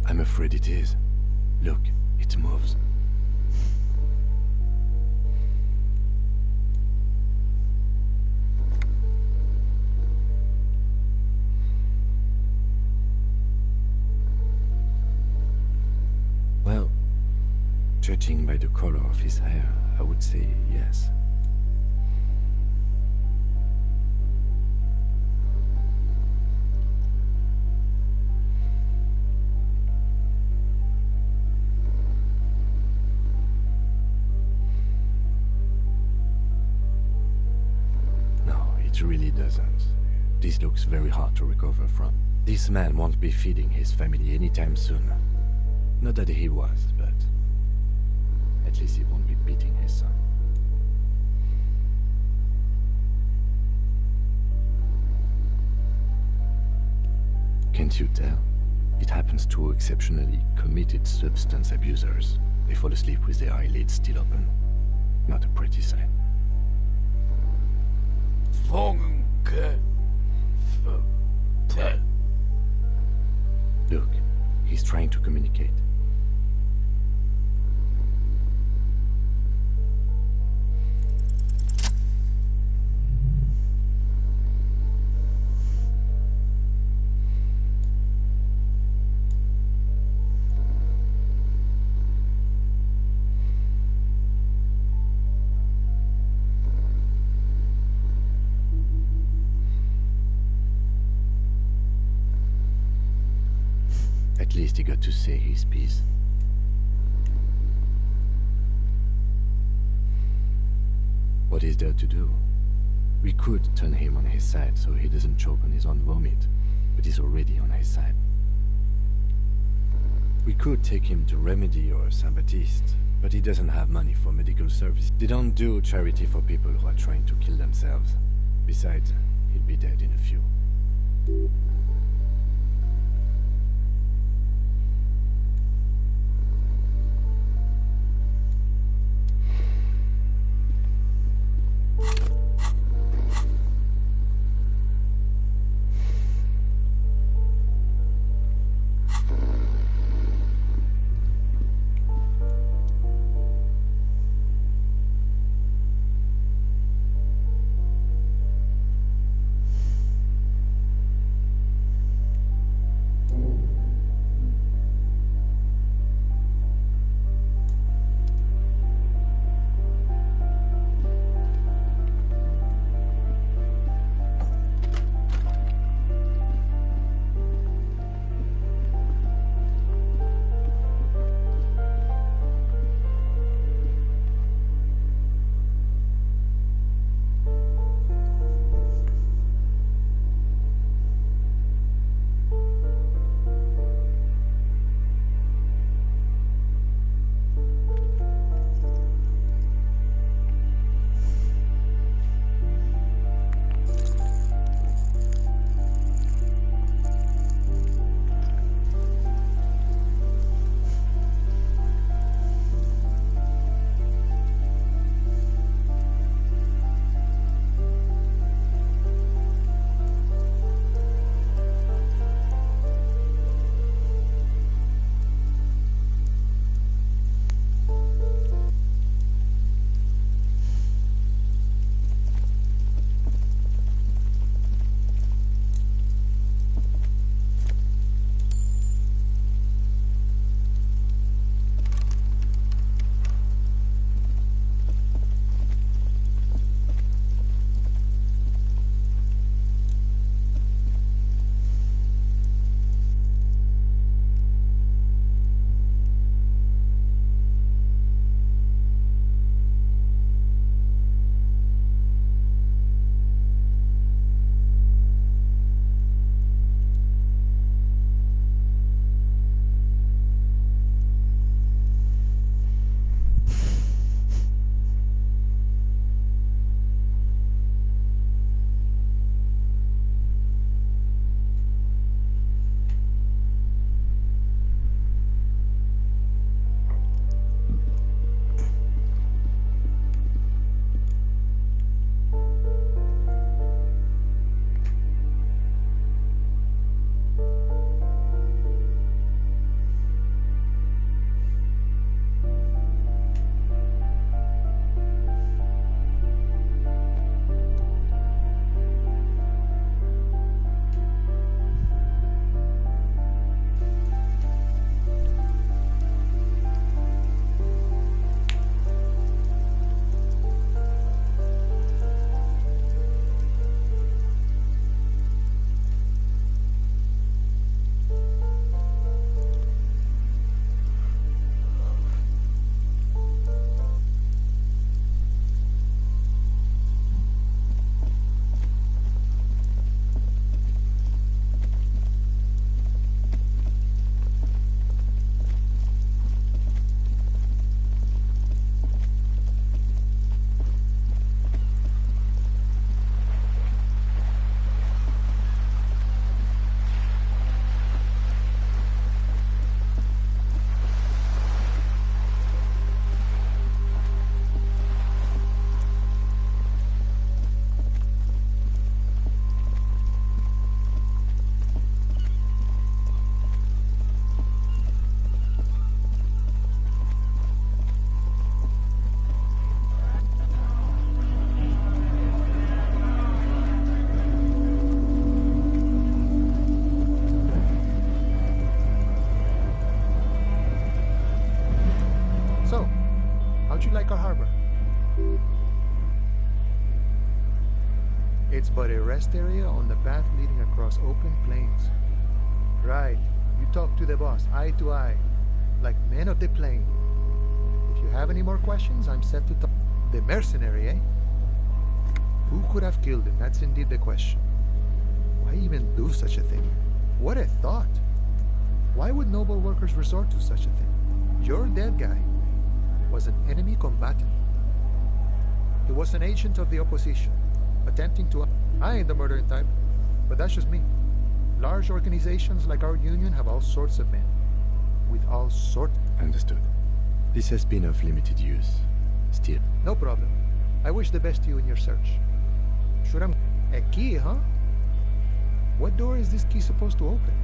B: I'm afraid it is. Look, it moves. Judging by the color of his hair, I would say yes. No, it really doesn't. This looks very hard to recover from. This man won't be feeding his family anytime soon. Not that he was, but at least he won't be beating his son. Can't you tell? It happens to exceptionally committed substance abusers. They fall asleep with their eyelids still open. Not a pretty sight. Look, he's trying to communicate. At least he got to say his piece. What is there to do? We could turn him on his side so he doesn't choke on his own vomit, but he's already on his side. We could take him to Remedy or Saint-Baptiste, but he doesn't have money for medical service. They don't do charity for people who are trying to kill themselves. Besides, he'll be dead in a few.
O: like our harbor? It's but a rest area on the path leading across open plains. Right. You talk to the boss, eye to eye, like men of the plain. If you have any more questions, I'm set to talk. The mercenary, eh? Who could have killed him? That's indeed the question. Why even do such a thing? What a thought! Why would noble workers resort to such a thing? Your dead guy was an enemy combatant. He was an agent of the opposition, attempting to... I ain't the murdering type, but that's just me. Large organizations like our union have all sorts of men, with all sorts...
B: Understood. This has been of limited use. Still.
O: No problem. I wish the best to you in your search. Should I... A key, huh? What door is this key supposed to open?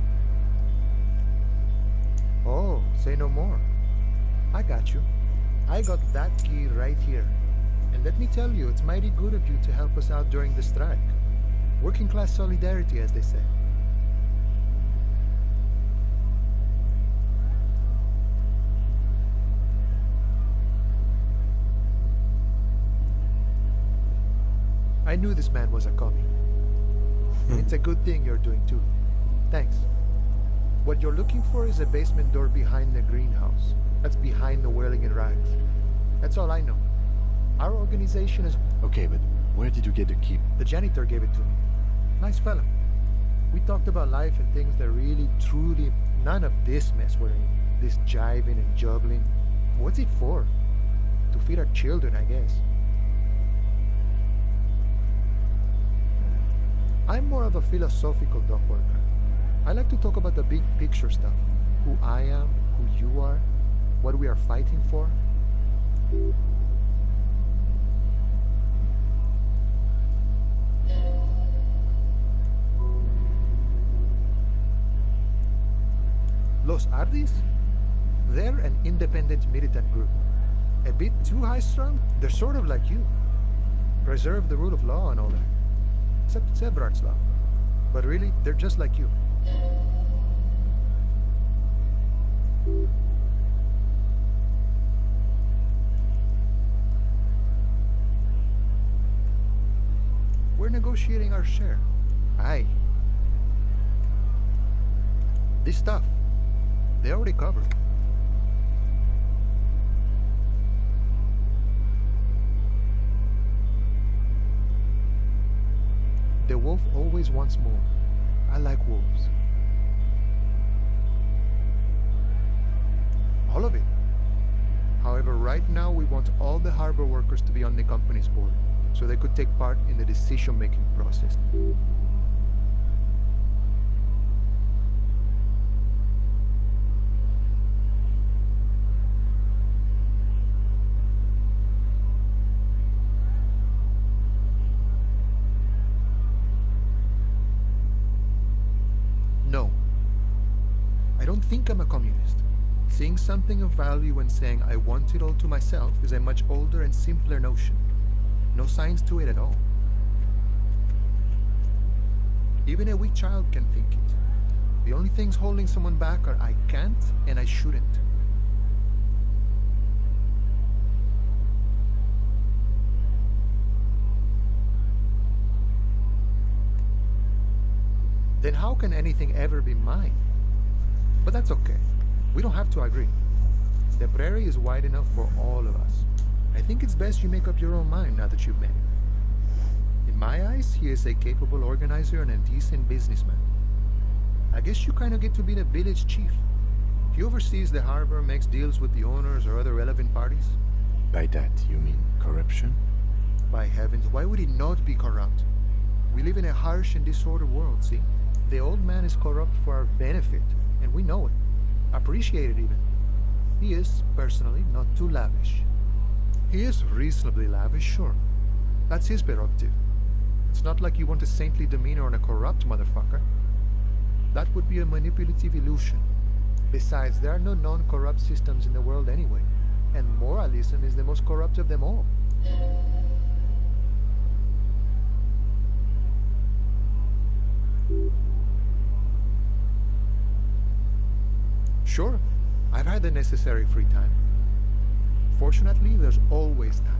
O: Oh, say no more. I got you. I got that key right here. And let me tell you, it's mighty good of you to help us out during the strike. Working class solidarity, as they say. I knew this man was a commie. It's a good thing you're doing too. Thanks. What you're looking for is a basement door behind the greenhouse. That's behind the whirling and rags. That's all I know. Our organization is...
B: Okay, but where did you get the key?
O: The janitor gave it to me. Nice fella. We talked about life and things that really, truly... None of this mess we're in. This jiving and juggling. What's it for? To feed our children, I guess. I'm more of a philosophical dock worker. I like to talk about the big picture stuff. Who I am, who you are, what we are fighting for. Los Ardis? They're an independent militant group. A bit too high-strung? They're sort of like you. Preserve the rule of law and all that. Except it's Everard's law. But really, they're just like you. We're negotiating our share. Aye. This stuff, they already covered. The wolf always wants more. I like wolves. All of it. However, right now we want all the harbor workers to be on the company's board, so they could take part in the decision-making process. No. I don't think I'm a communist. Seeing something of value and saying I want it all to myself is a much older and simpler notion. No science to it at all. Even a weak child can think it. The only things holding someone back are I can't and I shouldn't. Then how can anything ever be mine? But that's okay. We don't have to agree. The prairie is wide enough for all of us. I think it's best you make up your own mind now that you've met him. In my eyes, he is a capable organizer and a decent businessman. I guess you kind of get to be the village chief. He oversees the harbor, makes deals with the owners or other relevant parties.
B: By that, you mean corruption?
O: By heavens, why would he not be corrupt? We live in a harsh and disordered world, see? The old man is corrupt for our benefit, and we know it. Appreciate it even. He is, personally, not too lavish. He is reasonably lavish, sure. That's his prerogative. It's not like you want a saintly demeanor on a corrupt motherfucker. That would be a manipulative illusion. Besides, there are no non-corrupt systems in the world anyway, and moralism is the most corrupt of them all. Sure, I've had the necessary free time. Fortunately, there's always time.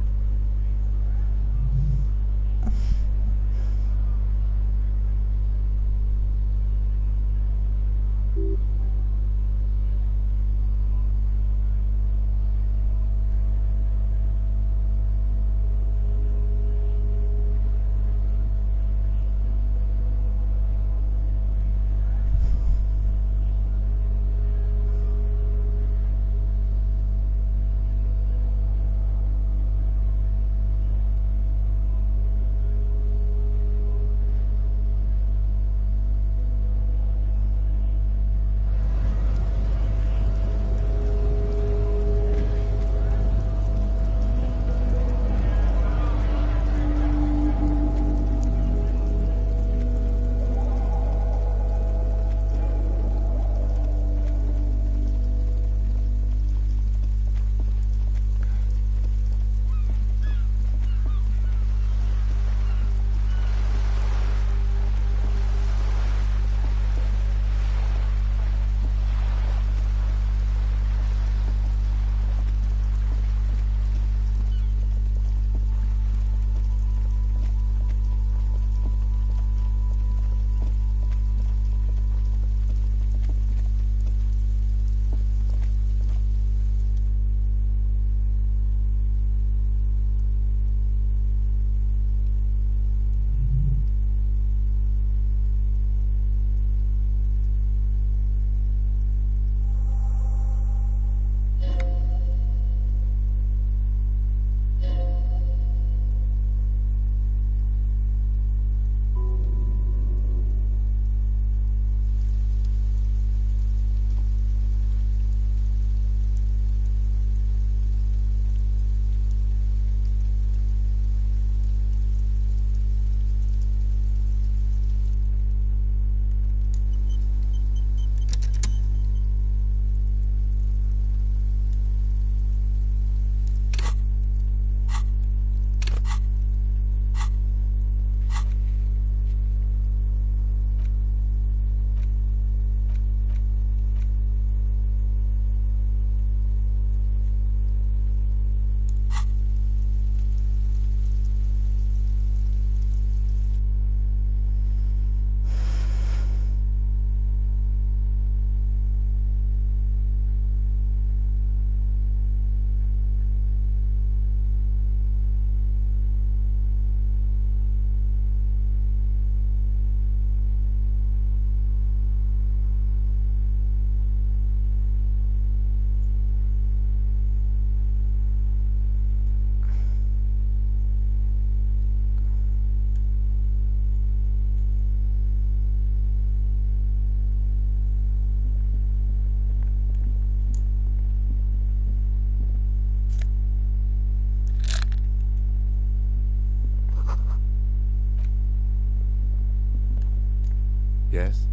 B: Yes?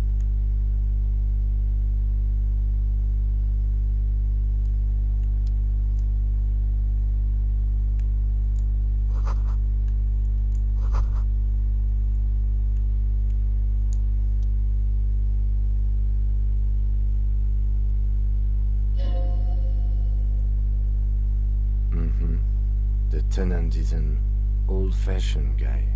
B: Mm-hmm. The tenant is an old-fashioned guy.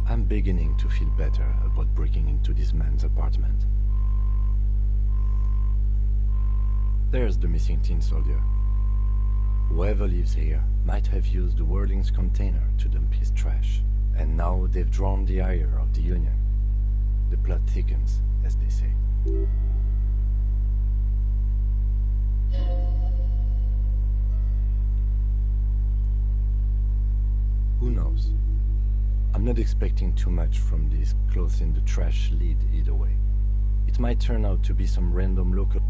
B: I'm beginning to feel better about breaking into this man's apartment. There's the missing tin soldier. Whoever lives here might have used the Whirling's container to dump his trash, and now they've drawn the ire of the Union. The plot thickens, as they say. Who knows? I'm not expecting too much from this clothes in the trash lead either way. It might turn out to be some random local...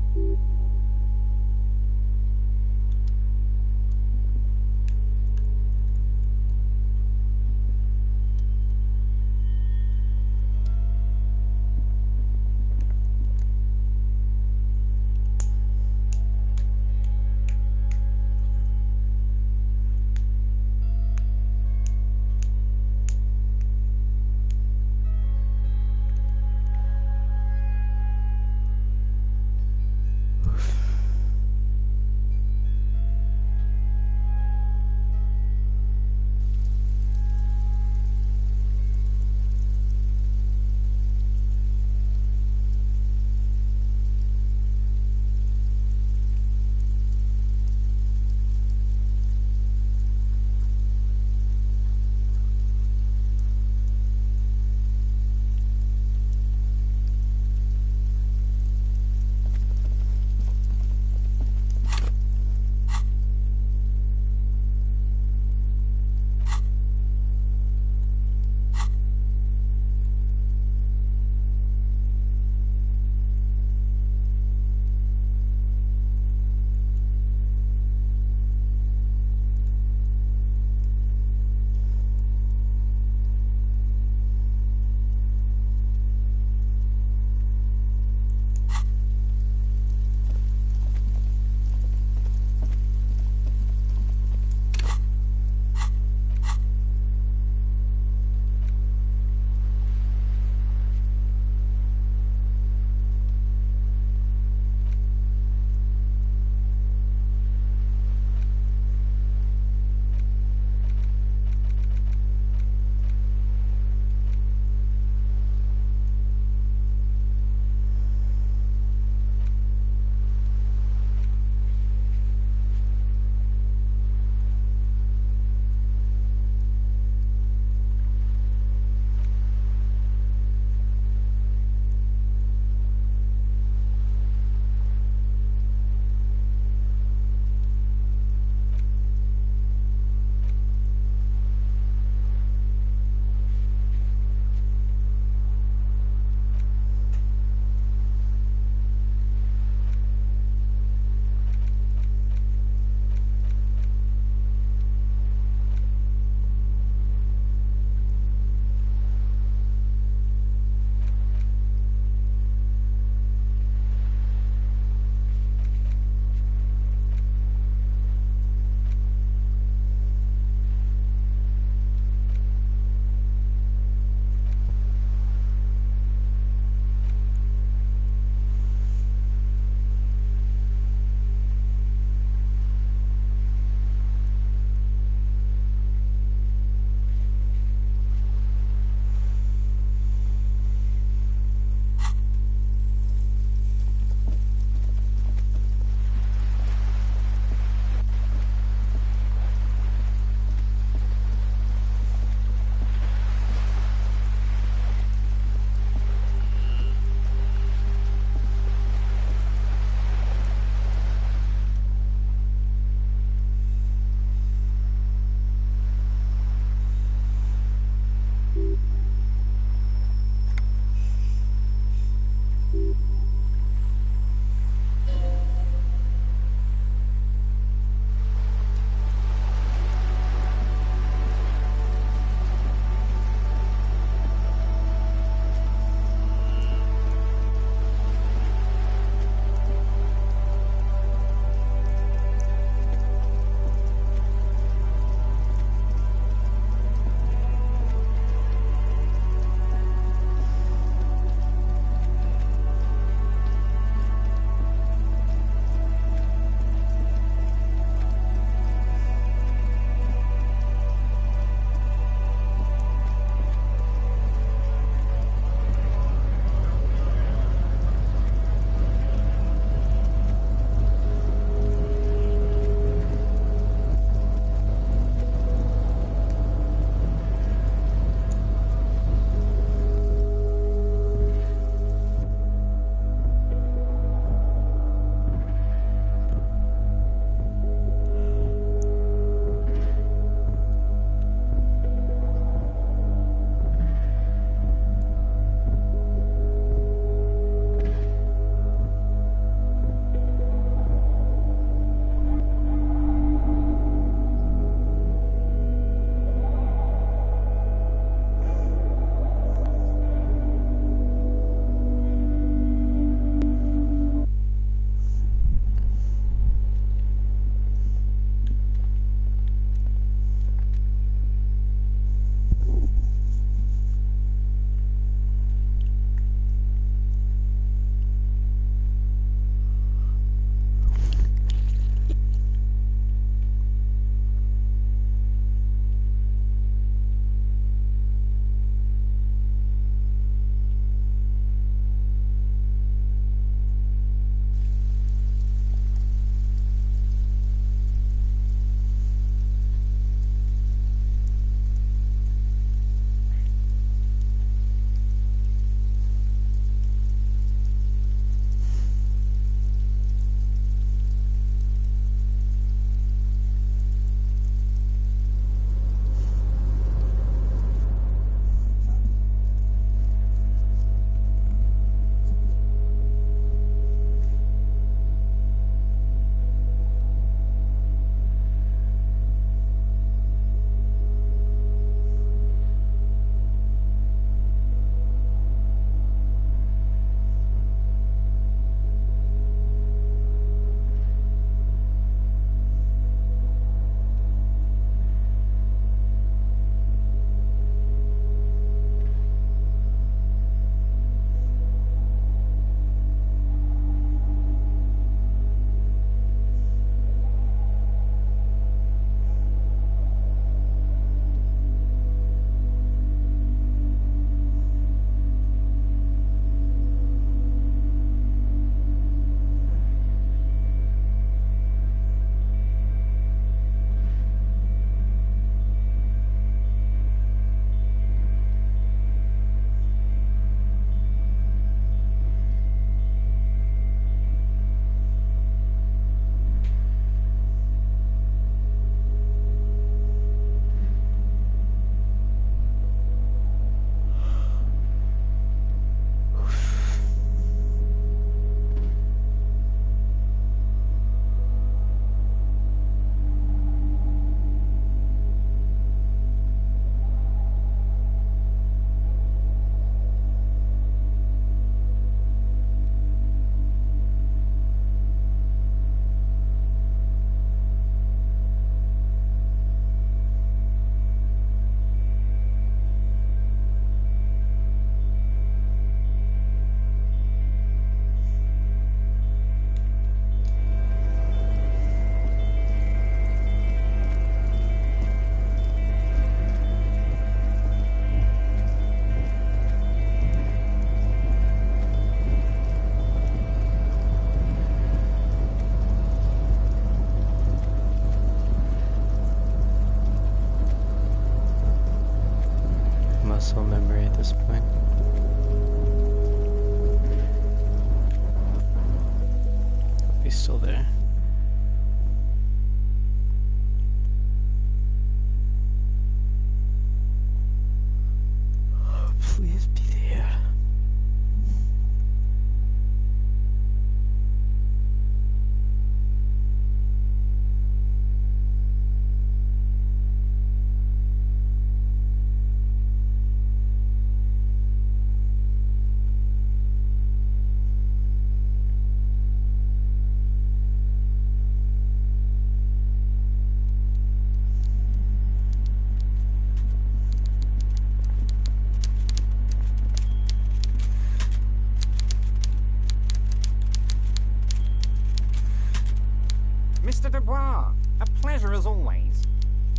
H: revoir. A pleasure as always.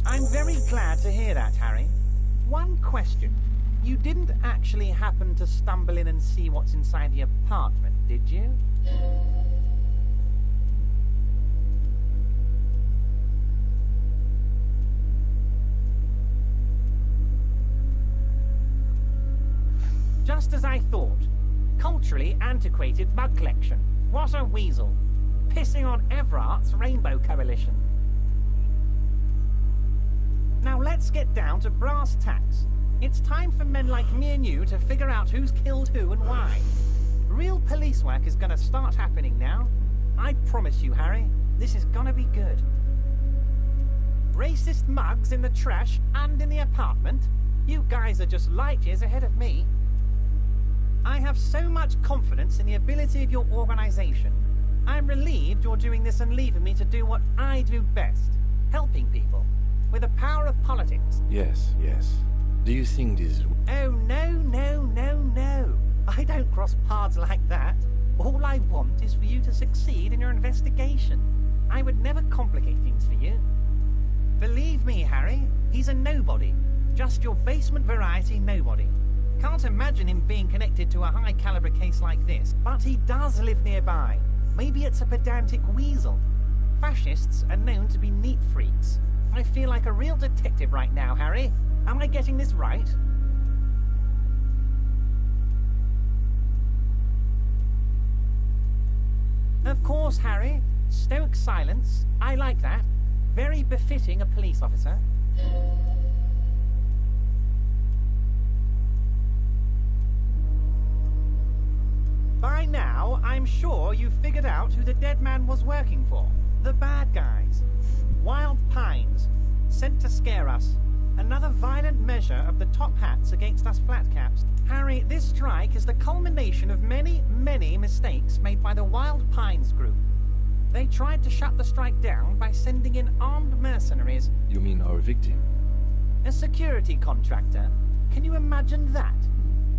H: I'm very glad to hear that, Harry. One question. You didn't actually happen to stumble in and see what's inside the apartment, did you? Just as I thought. Culturally antiquated mug collection. What a weasel. Pissing on Everart's Rainbow Coalition. Now let's get down to brass tacks. It's time for men like me and you to figure out who's killed who and why. Real police work is gonna start happening now. I promise you, Harry, this is gonna be good. Racist mugs in the trash and in the apartment? You guys are just light years ahead of me. I have so much confidence in the ability of your organization. I'm relieved you're doing this and leaving me to do what I do best. Helping people. With the power of politics.
B: Yes, yes. Do you think this...
H: Oh, no, no, no, no. I don't cross paths like that. All I want is for you to succeed in your investigation. I would never complicate things for you. Believe me, Harry, he's a nobody. Just your basement variety nobody. Can't imagine him being connected to a high-caliber case like this, but he does live nearby. Maybe it's a pedantic weasel. Fascists are known to be neat freaks. I feel like a real detective right now, Harry. Am I getting this right? Of course, Harry. Stoic silence. I like that. Very befitting a police officer. By now, I'm sure you've figured out who the dead man was working for. The bad guys. Wild Pines. Sent to scare us. Another violent measure of the top hats against us flatcaps. Harry, this strike is the culmination of many, many mistakes made by the Wild Pines group. They tried to shut the strike down by sending in armed mercenaries.
B: You mean our victim?
H: A security contractor. Can you imagine that?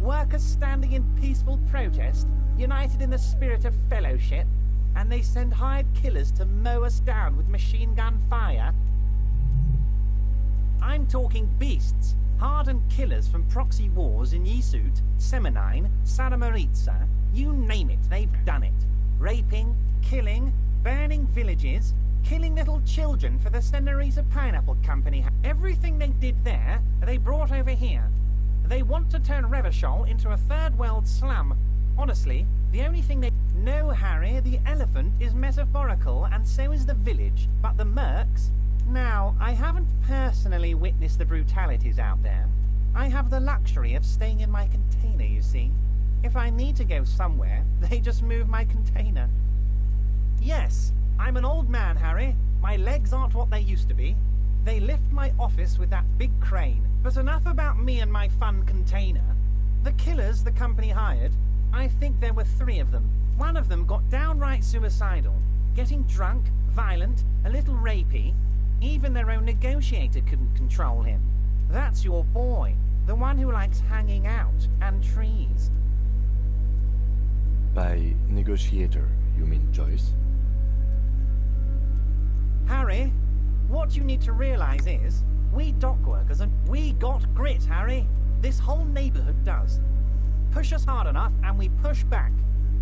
H: Workers standing in peaceful protest, united in the spirit of fellowship, and they send hired killers to mow us down with machine gun fire. I'm talking beasts, hardened killers from proxy wars in Yisut, Semenine, Saramaritsa, you name it, they've done it. Raping, killing, burning villages, killing little children for the Senorita Pineapple Company. Everything they did there, they brought over here. They want to turn Revachol into a third world slum. Honestly, the only thing they... No, Harry, the elephant is metaphorical and so is the village, but the mercs... Now, I haven't personally witnessed the brutalities out there. I have the luxury of staying in my container, you see. If I need to go somewhere, they just move my container. Yes, I'm an old man, Harry. My legs aren't what they used to be. They lift my office with that big crane. But enough about me and my fun container. The killers the company hired, I think there were 3 of them. One of them got downright suicidal. Getting drunk, violent, a little rapey. Even their own negotiator couldn't control him. That's your boy, the one who likes hanging out and trees.
B: By negotiator, you mean Joyce?
H: Harry, what you need to realize is, we dock workers and we got grit, Harry. This whole neighborhood does. Push us hard enough and we push back.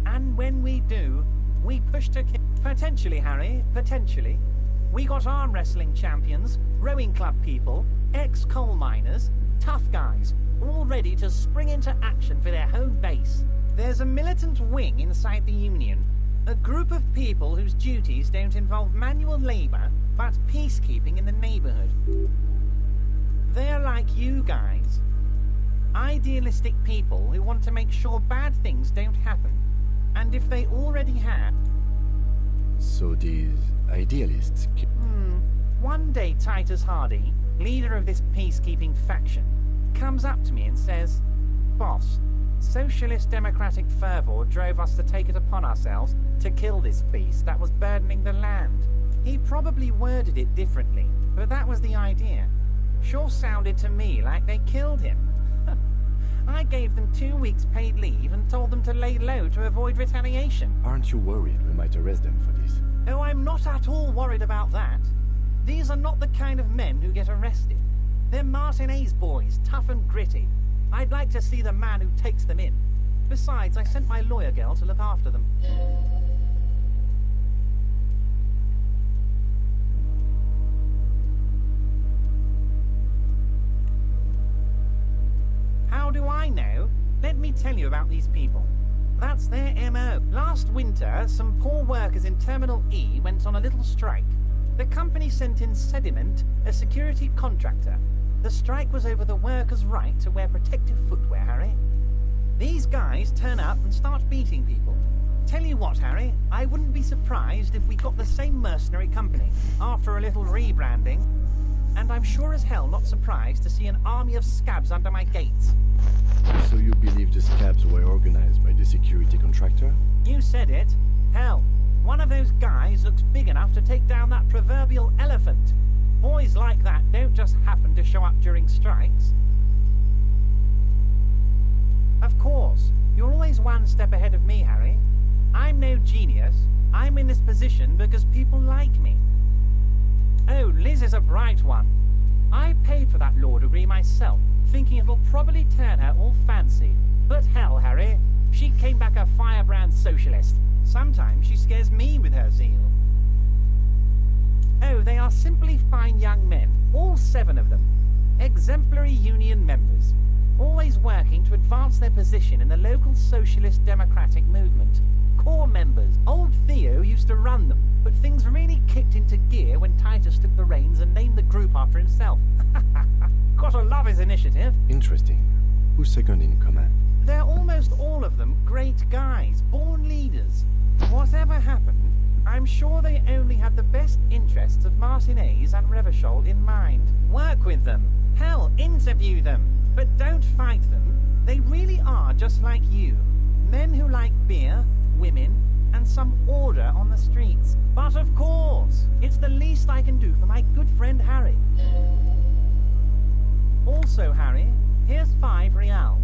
H: And when we do, we push to kill. Potentially, Harry, potentially. We got arm wrestling champions, rowing club people, ex-coal miners, tough guys, all ready to spring into action for their home base. There's a militant wing inside the Union, a group of people whose duties don't involve manual labor, but peacekeeping in the neighborhood. They're like you guys. Idealistic people who want to make sure bad things don't happen. And if they already have...
B: So these idealists...
H: One day Titus Hardy, leader of this peacekeeping faction, comes up to me and says, "Boss, socialist democratic fervor drove us to take it upon ourselves to kill this beast that was burdening the land." He probably worded it differently, but that was the idea. Sure sounded to me like they killed him. I gave them 2 weeks paid leave and told them to lay low to avoid retaliation.
B: Aren't you worried we might arrest them for this?
H: Oh, I'm not at all worried about that. These are not the kind of men who get arrested. They're Martinez boys, tough and gritty. I'd like to see the man who takes them in. Besides, I sent my lawyer girl to look after them. How do I know? Let me tell you about these people. That's their MO. Last winter, some poor workers in Terminal E went on a little strike. The company sent in Sediment, a security contractor. The strike was over the workers' right to wear protective footwear, Harry. These guys turn up and start beating people. Tell you what, Harry, I wouldn't be surprised if we got the same mercenary company after a little rebranding. And I'm sure as hell not surprised to see an army of scabs under my gates.
B: So you believe the scabs were organized by the security contractor?
H: You said it. Hell, one of those guys looks big enough to take down that proverbial elephant. Boys like that don't just happen to show up during strikes. Of course, you're always one step ahead of me, Harry. I'm no genius. I'm in this position because people like me. Oh, Liz is a bright one. I paid for that law degree myself, thinking it'll probably turn her all fancy. But hell, Harry, she came back a firebrand socialist. Sometimes she scares me with her zeal. Oh, they are simply fine young men, all 7 of them. Exemplary union members, always working to advance their position in the local socialist democratic movement. Core members. Old Theo used to run them, but things really kicked into gear when Titus took the reins and named the group after himself. Gotta love his initiative.
B: Interesting. Who's second in command?
H: They're almost all of them great guys, born leaders. Whatever happened, I'm sure they only had the best interests of Martinez and Revachol in mind. Work with them. Hell, interview them. But don't fight them. They really are just like you. Men who like beer, women, and some order on the streets. But of course, it's the least I can do for my good friend Harry. Also, Harry, here's 5 real.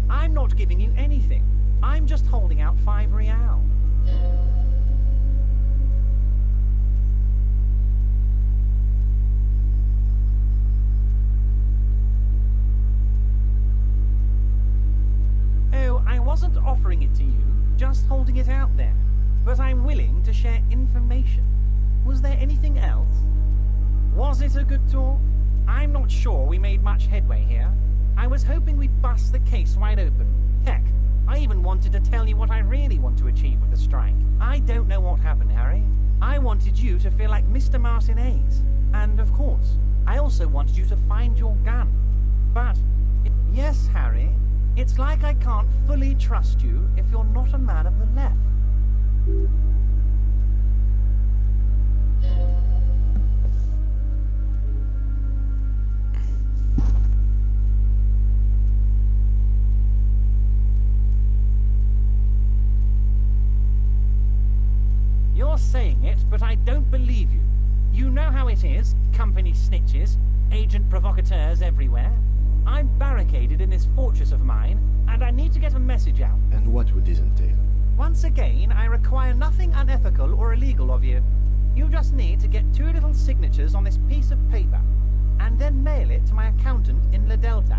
H: I'm not giving you anything. I'm just holding out 5 real. Oh, I wasn't offering it to you, just holding it out there. But I'm willing to share information. Was there anything else? Was it a good tour? I'm not sure we made much headway here. I was hoping we'd bust the case wide open. Heck, I even wanted to tell you what I really want to achieve with the strike. I don't know what happened, Harry. I wanted you to feel like Mr. Martinez. And, of course, I also wanted you to find your gun. But, yes, Harry, it's like I can't fully trust you if you're not a man of the left. You're saying it, but I don't believe you. You know how it is, company snitches, agent provocateurs everywhere. I'm barricaded in this fortress of mine, and I need to get a message out.
B: And what would this entail?
H: Once again, I require nothing unethical or illegal of you. You just need to get 2 little signatures on this piece of paper, and then mail it to my accountant in La Delta.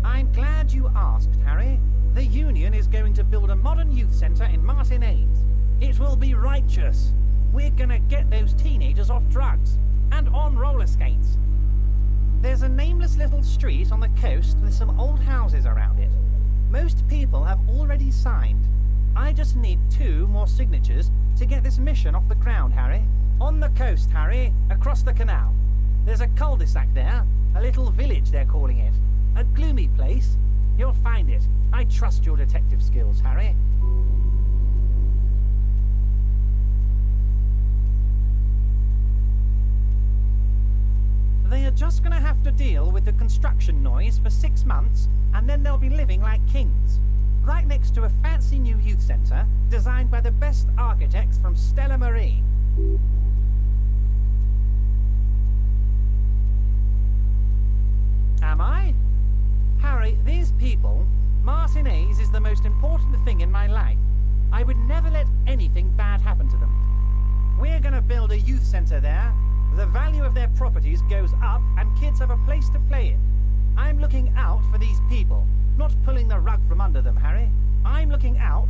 H: I'm glad you asked, Harry. The Union is going to build a modern youth centre in Martinez. It will be righteous. We're gonna get those teenagers off drugs and on roller skates. There's a nameless little street on the coast with some old houses around it. Most people have already signed. I just need 2 more signatures to get this mission off the ground, Harry. On the coast, Harry, across the canal. There's a cul-de-sac there, a little village they're calling it. A gloomy place. You'll find it. I trust your detective skills, Harry. They are just going to have to deal with the construction noise for 6 months, and then they'll be living like kings. Right next to a fancy new youth centre, designed by the best architects from Stella Marie. am I? Harry, these people, Martinez is the most important thing in my life. I would never let anything bad happen to them. We're gonna build a youth centre there. The value of their properties goes up and kids have a place to play in. I'm looking out for these people, not pulling the rug from under them, Harry. I'm looking out...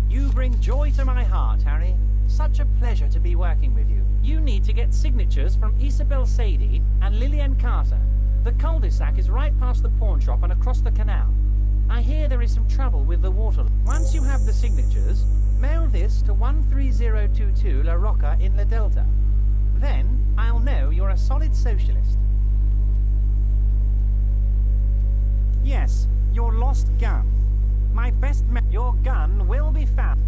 H: You bring joy to my heart, Harry. Such a pleasure to be working with you. You need to get signatures from Isabel Sadie and Lillian Carter. The cul-de-sac is right past the pawn shop and across the canal. I hear there is some trouble with the water. Once you have the signatures, mail this to 13022 La Rocca in La Delta. Then, I'll know you're a solid socialist. Yes, your lost gun. My best your gun will be found.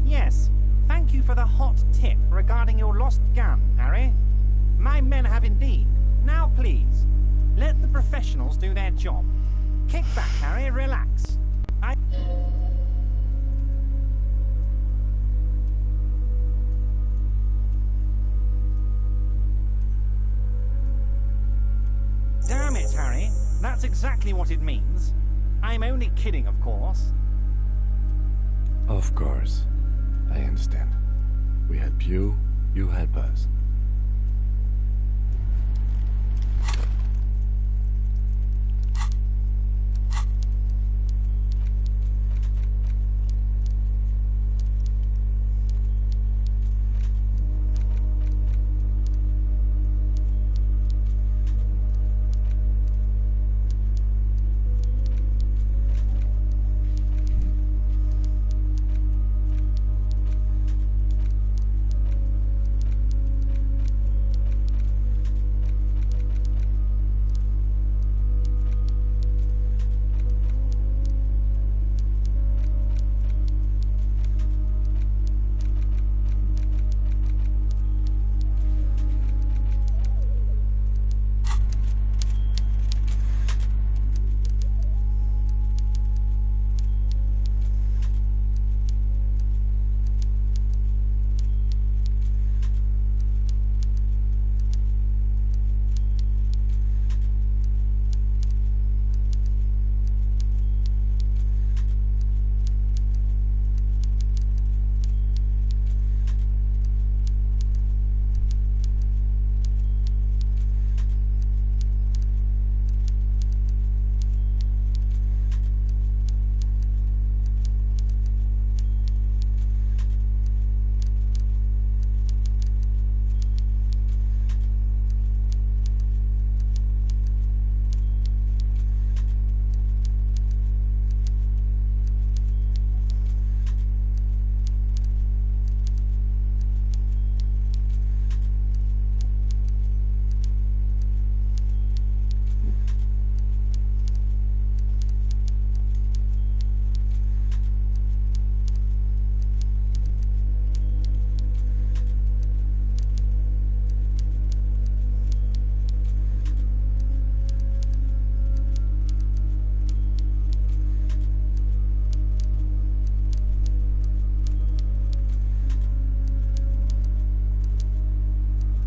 H: Yes, thank you for the hot tip regarding your lost gun, Harry. My men have indeed. Now please, let the professionals do their job. Kick back, Harry, relax. Damn it, Harry. That's exactly what it means. I'm only kidding, of course.
B: Of course. I understand. We help you, you help us.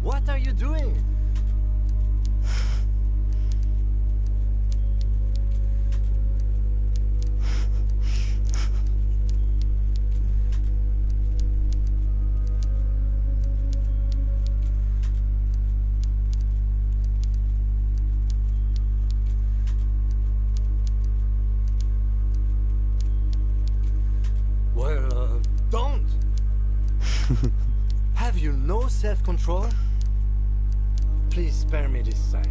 K: What are you doing?
B: Well, don't! Have you no self-control? Please spare me this sight.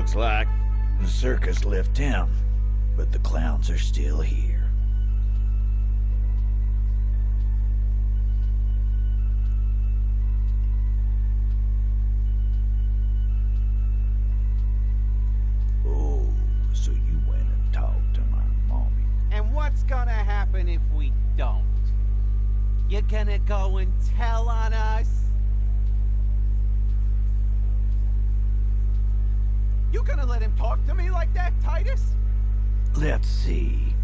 P: Looks like the circus left town, but the clowns are still here. Oh, so you went and talked to my mommy.
Q: And what's gonna happen if we don't? You're gonna go and tell on us? You gonna let him talk to me like that, Titus?
P: Let's see.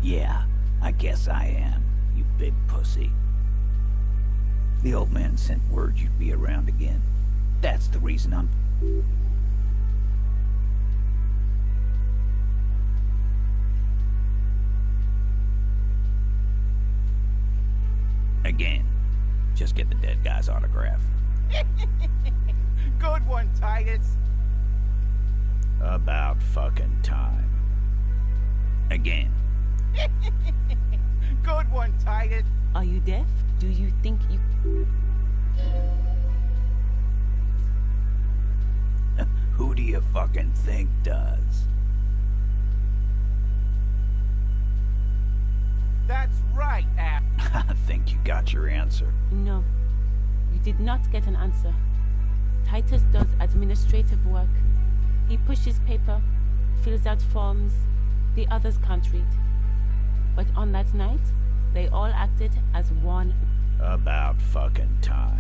P: Yeah, I guess I am, you big pussy. The old man sent word you'd be around again. That's the reason I'm... Again. Just get the dead guy's autograph.
Q: Good one, Titus.
P: About fucking time. Again.
Q: Good one, Titus.
R: Are you deaf? Do you think you...
P: Who do you fucking think does?
Q: That's right, Al.
P: I think you got your answer.
R: No. You did not get an answer. Titus does administrative work. He pushes paper, fills out forms, the others can't read. But on that night, they all acted as one.
P: About fucking time.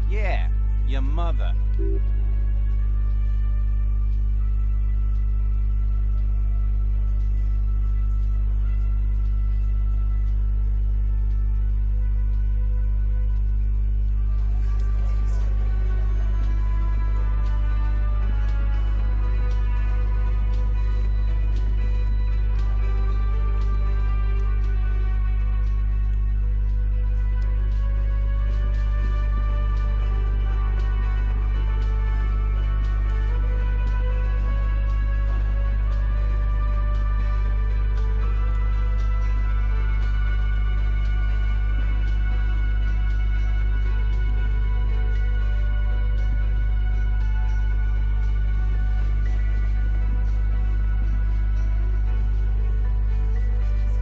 Q: Yeah, your mother.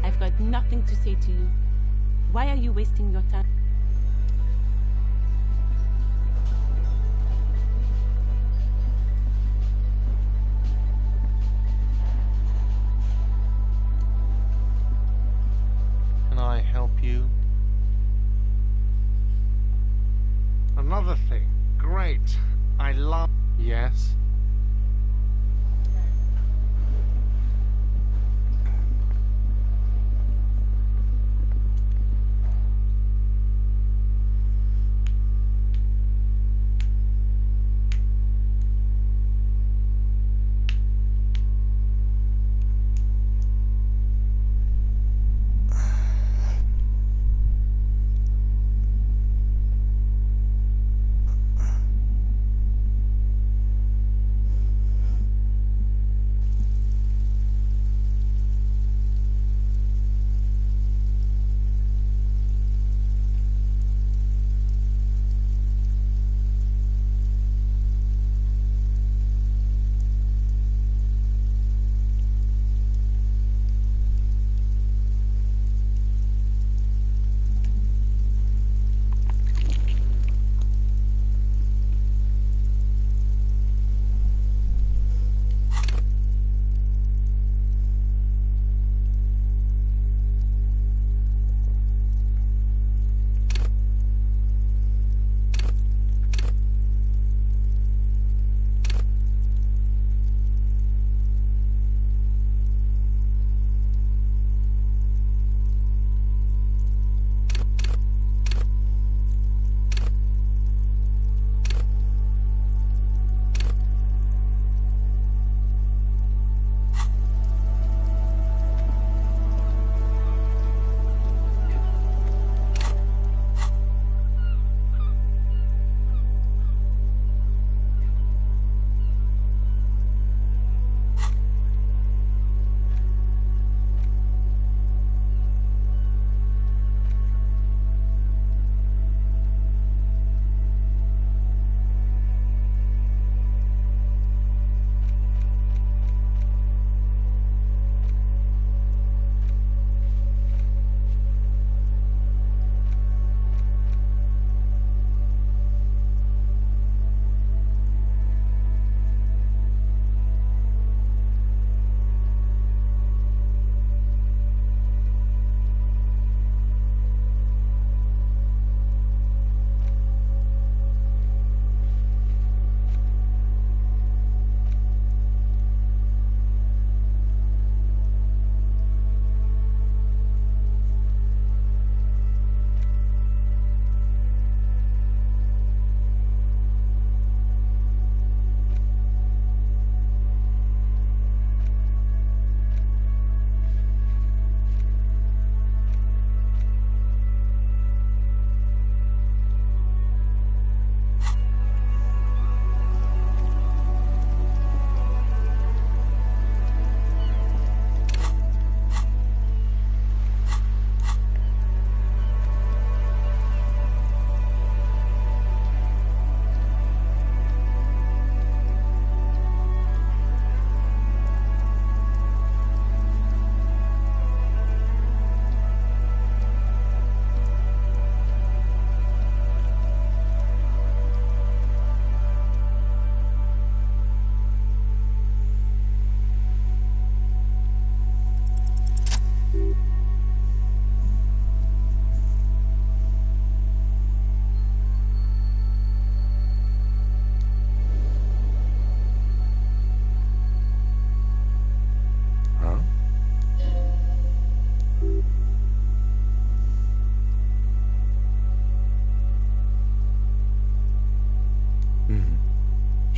R: I've got nothing to say to you. Why are you wasting your time?
K: Can I help you? Another thing. Great. I love... Yes?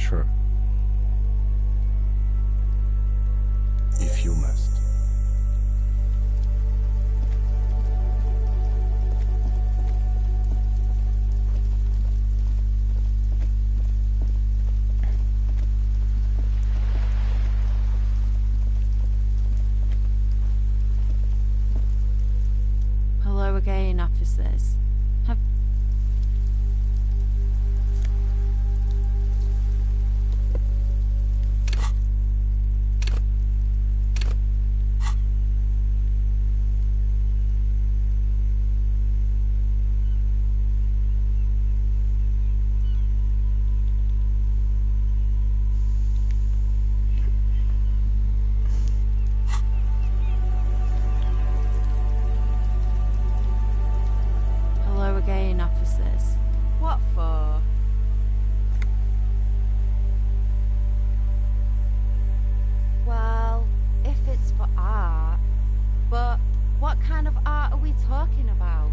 B: Sure. If you must.
F: Hello again, officers. Hello again, officers.
G: What for? Well, if it's for art. But what kind of art are we talking about?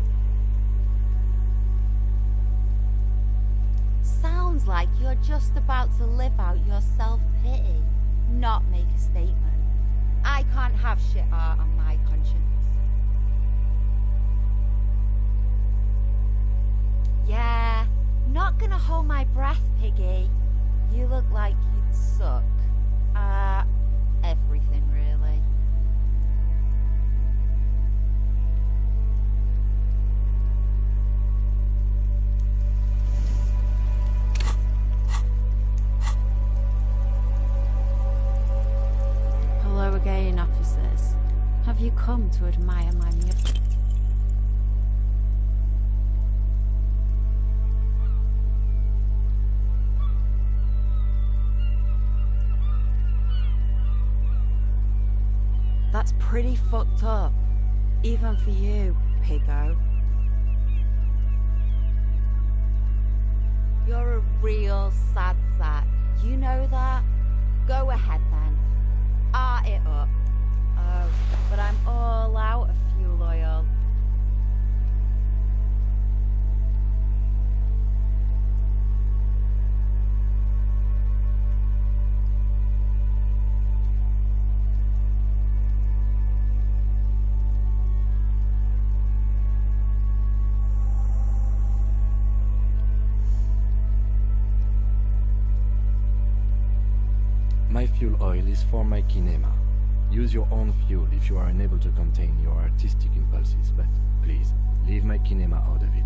G: Sounds like you're just about to live out your self-pity, not make a statement. I can't have shit art on my conscience. Yeah, not gonna hold my breath, Piggy. You look like you'd suck. Everything really.
F: Hello again, officers. Have you come to admire my music?
G: That's pretty fucked up. Even for you, Piggo. You're a real sad sack. You know that? Go ahead then. Art it up. Oh, but I'm all out of fuel oil.
B: My fuel oil is for my kinema. Use your own fuel if you are unable to contain your artistic impulses, but please, leave my kinema out of it.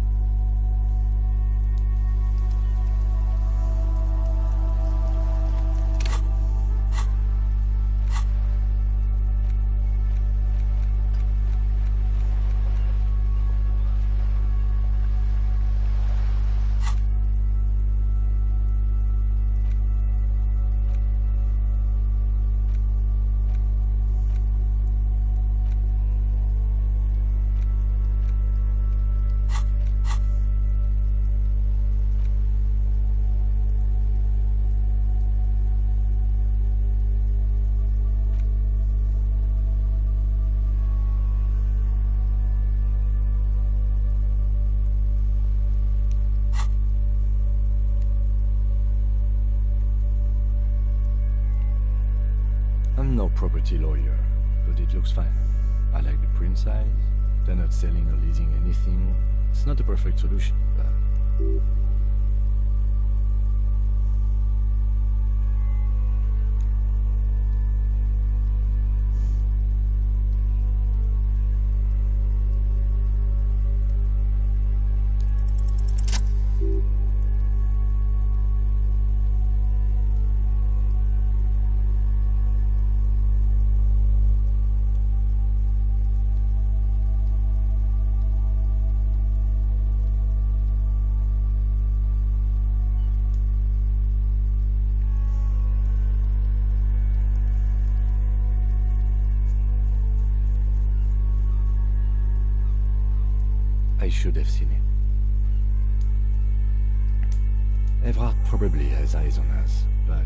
B: I'm no property lawyer, but it looks fine. I like the print size. They're not selling or leasing anything. It's not a perfect solution, but... I should have seen it. Evrard probably has eyes on us, but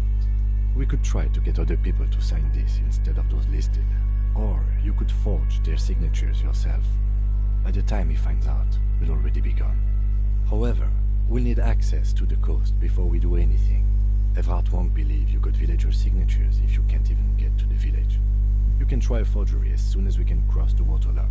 B: we could try to get other people to sign this instead of those listed. Or you could forge their signatures yourself. By the time he finds out, we'll already be gone. However, we'll need access to the coast before we do anything. Everhart won't believe you got villager signatures if you can't even get to the village. You can try a forgery as soon as we can cross the waterlock.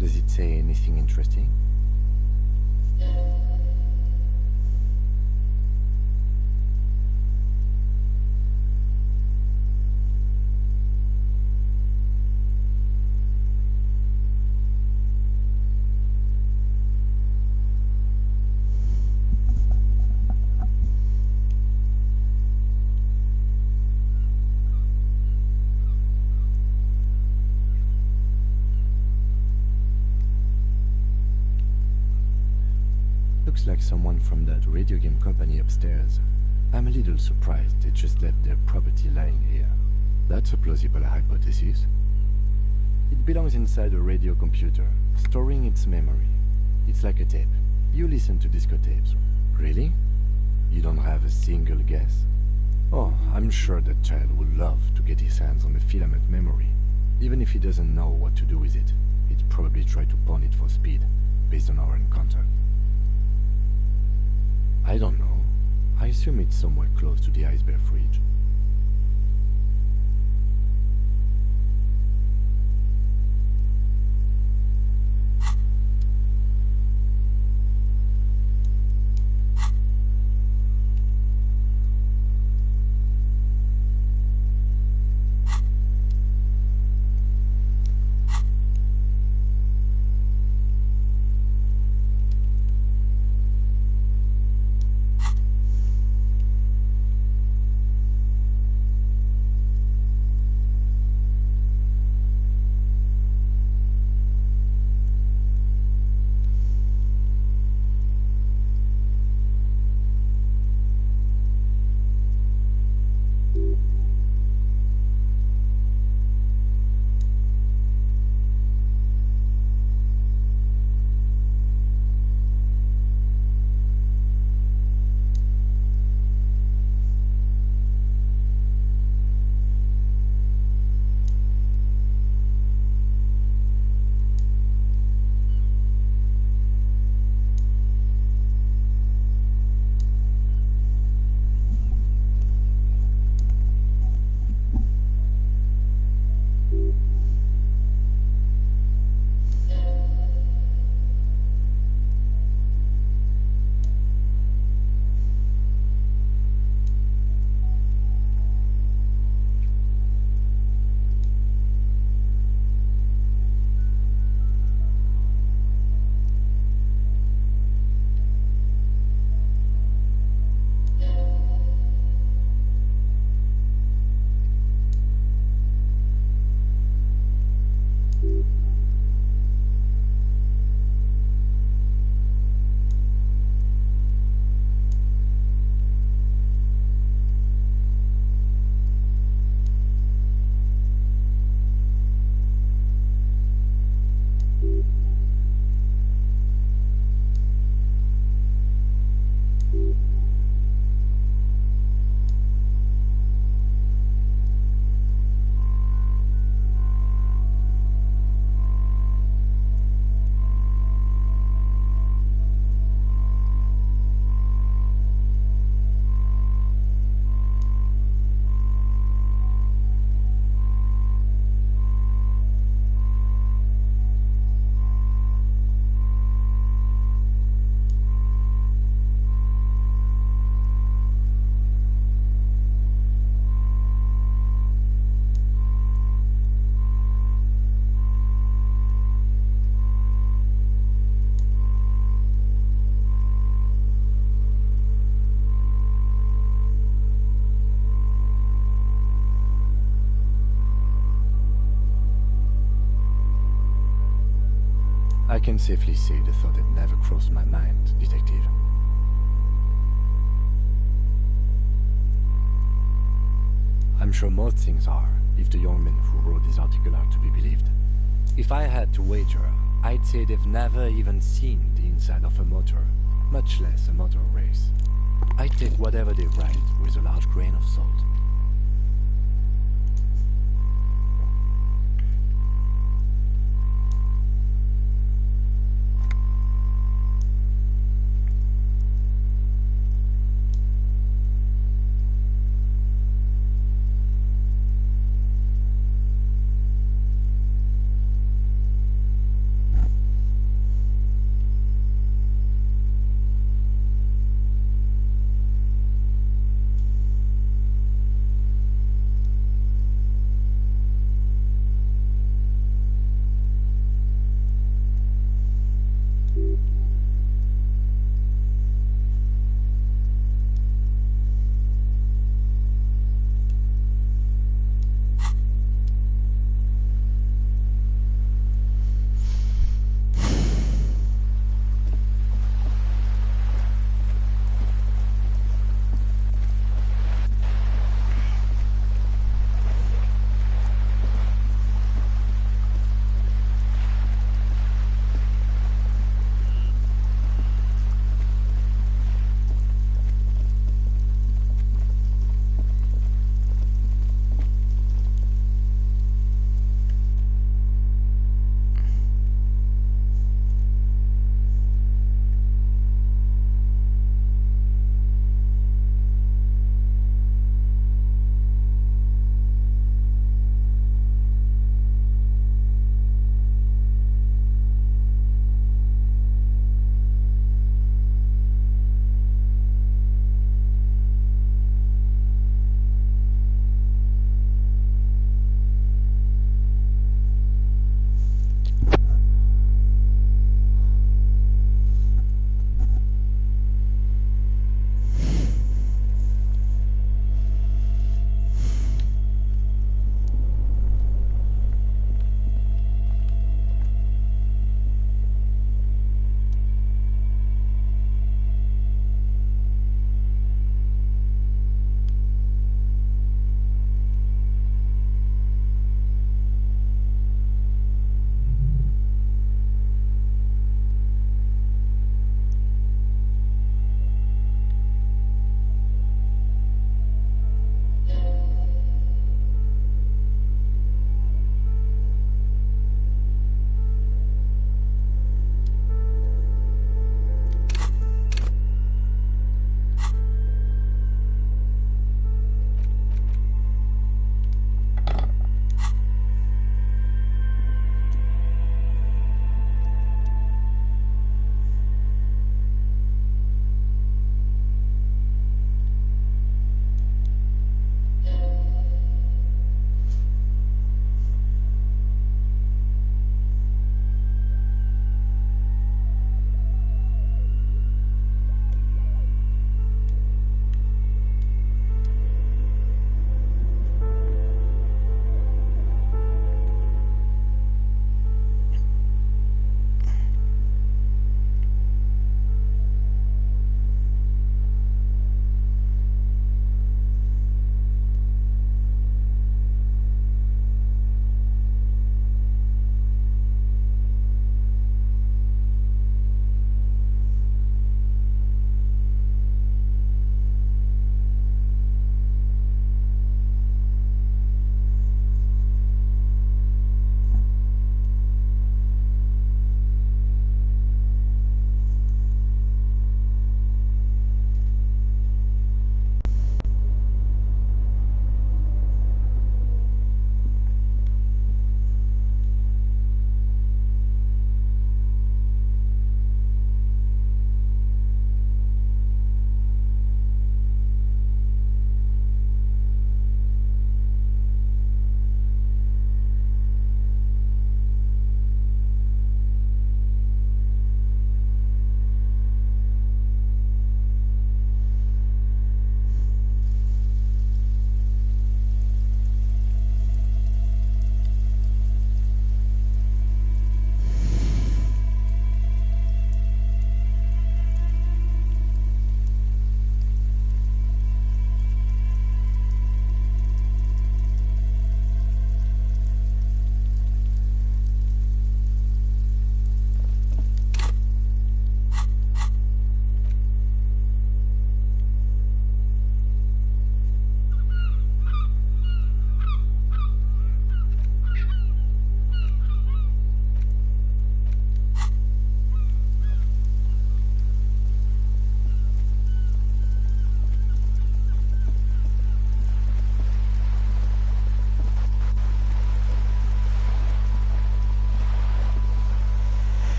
B: Does it say anything interesting? Looks like someone from that radio game company upstairs. I'm a little surprised they just left their property lying here. That's a plausible hypothesis. It belongs inside a radio computer, storing its memory. It's like a tape. You listen to disco tapes. Really? You don't have a single guess? Oh, I'm sure that child would love to get his hands on a filament memory. Even if he doesn't know what to do with it, he'd probably try to pawn it for speed, based on our encounter. I don't know. I assume it's somewhere close to the iceberg fridge. I can safely say the thought had never crossed my mind, Detective. I'm sure most things are, if the young men who wrote this article are to be believed. If I had to wager, I'd say they've never even seen the inside of a motor, much less a motor race. I'd take whatever they write with a large grain of salt.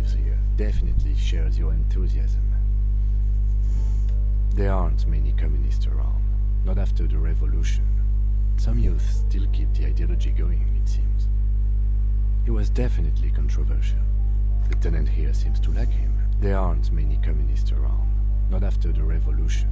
B: lives here definitely shares your enthusiasm. There aren't many communists around, not after the revolution. Some youth still keep the ideology going, it seems. He was definitely controversial. The tenant here seems to like him. There aren't many communists around, not after the revolution.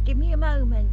S: Give me a moment.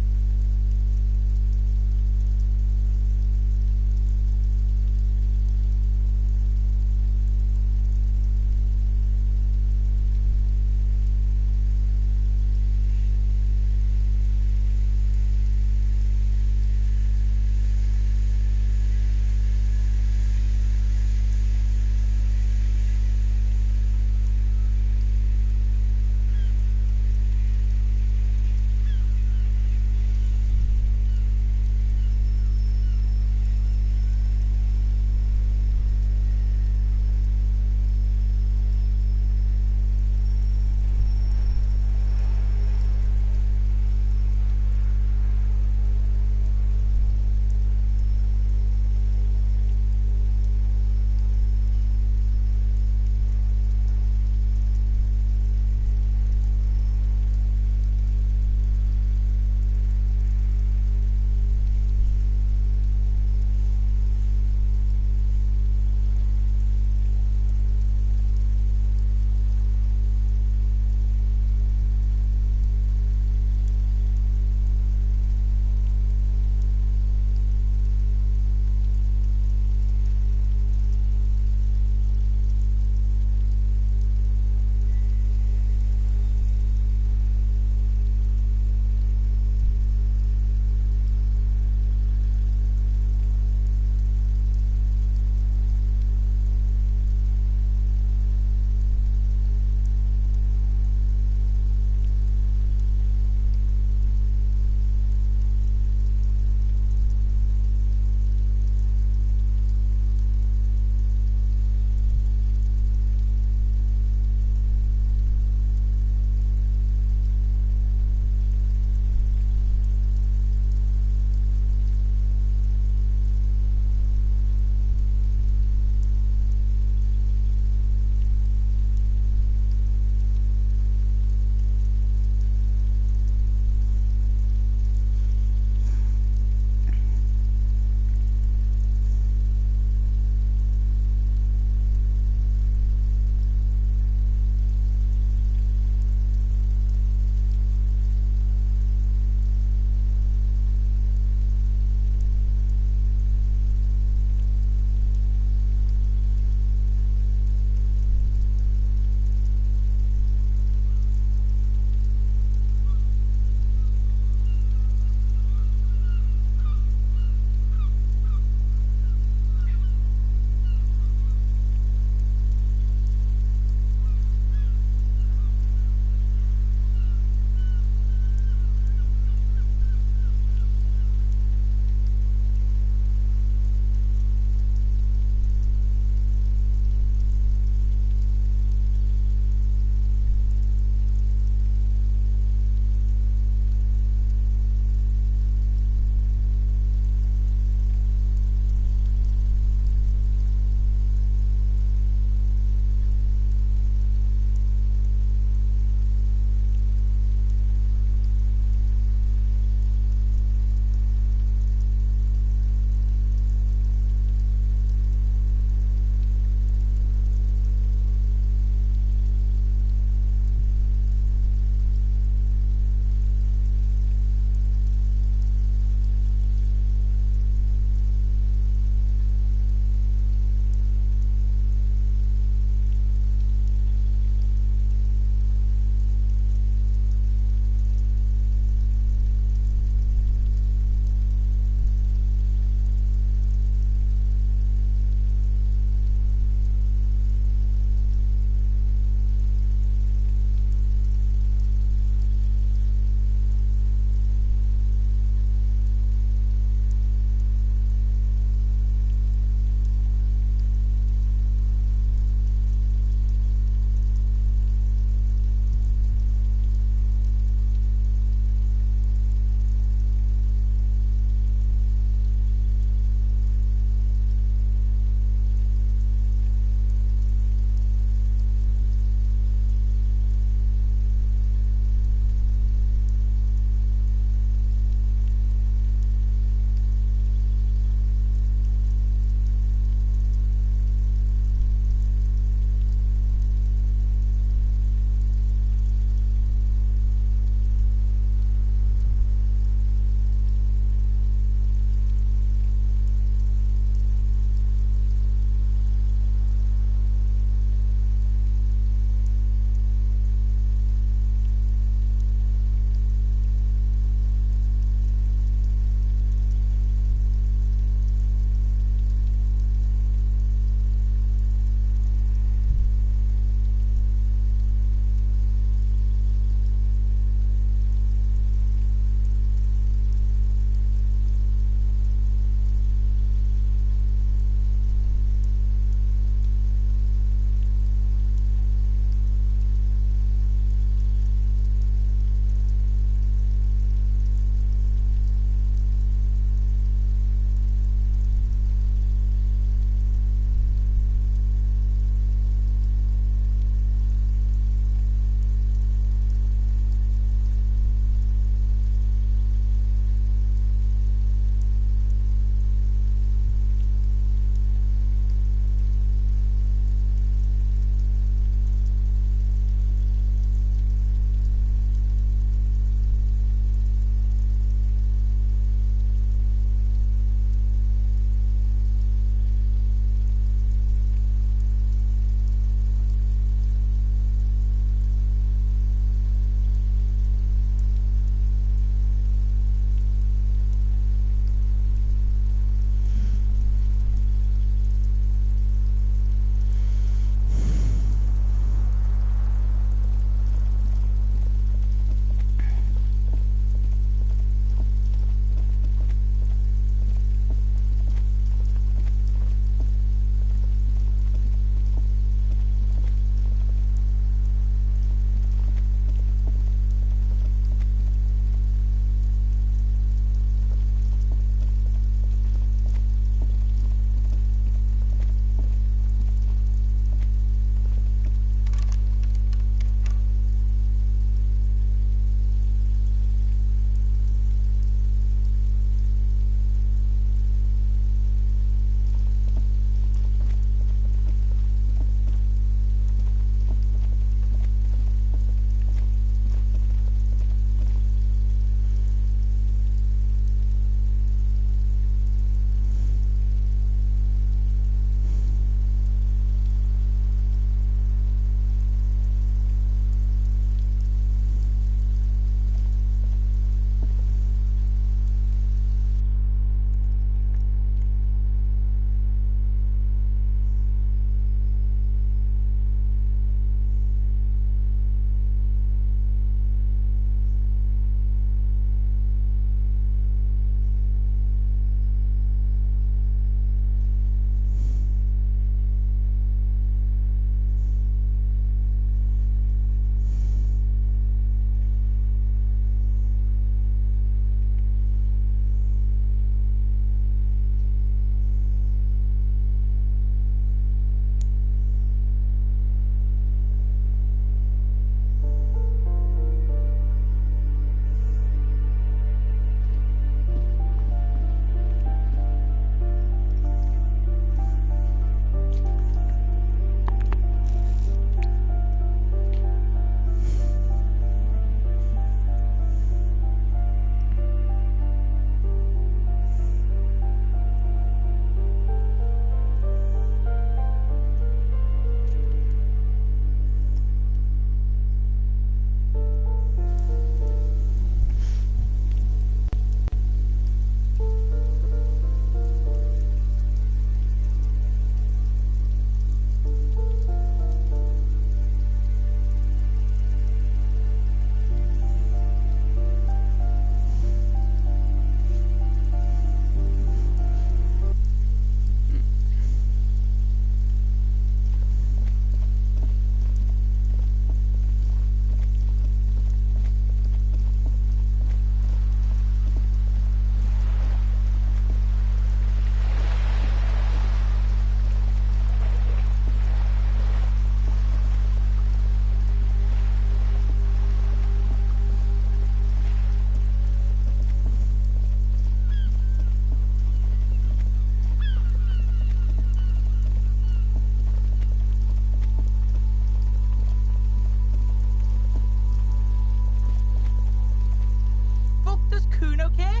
L: Kuno care?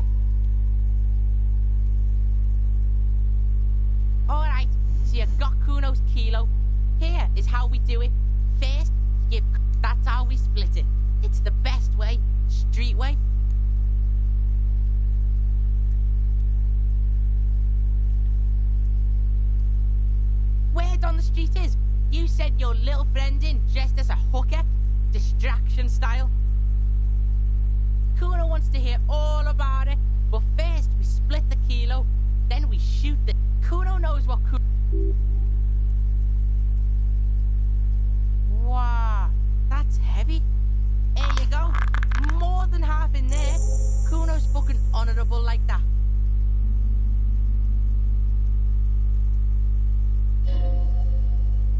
L: Alright, so you got Kuno's kilo. Here is how we do it. First, that's how we split it. It's the best way, street way. Word on the street is, you sent your little friend in dressed as a hooker, distraction style. Kuno wants to hear all about it, but first we split the kilo, then we shoot the... Kuno knows what Kuno... Wow, that's heavy. There you go. More than half in there. Kuno's fucking honourable like that.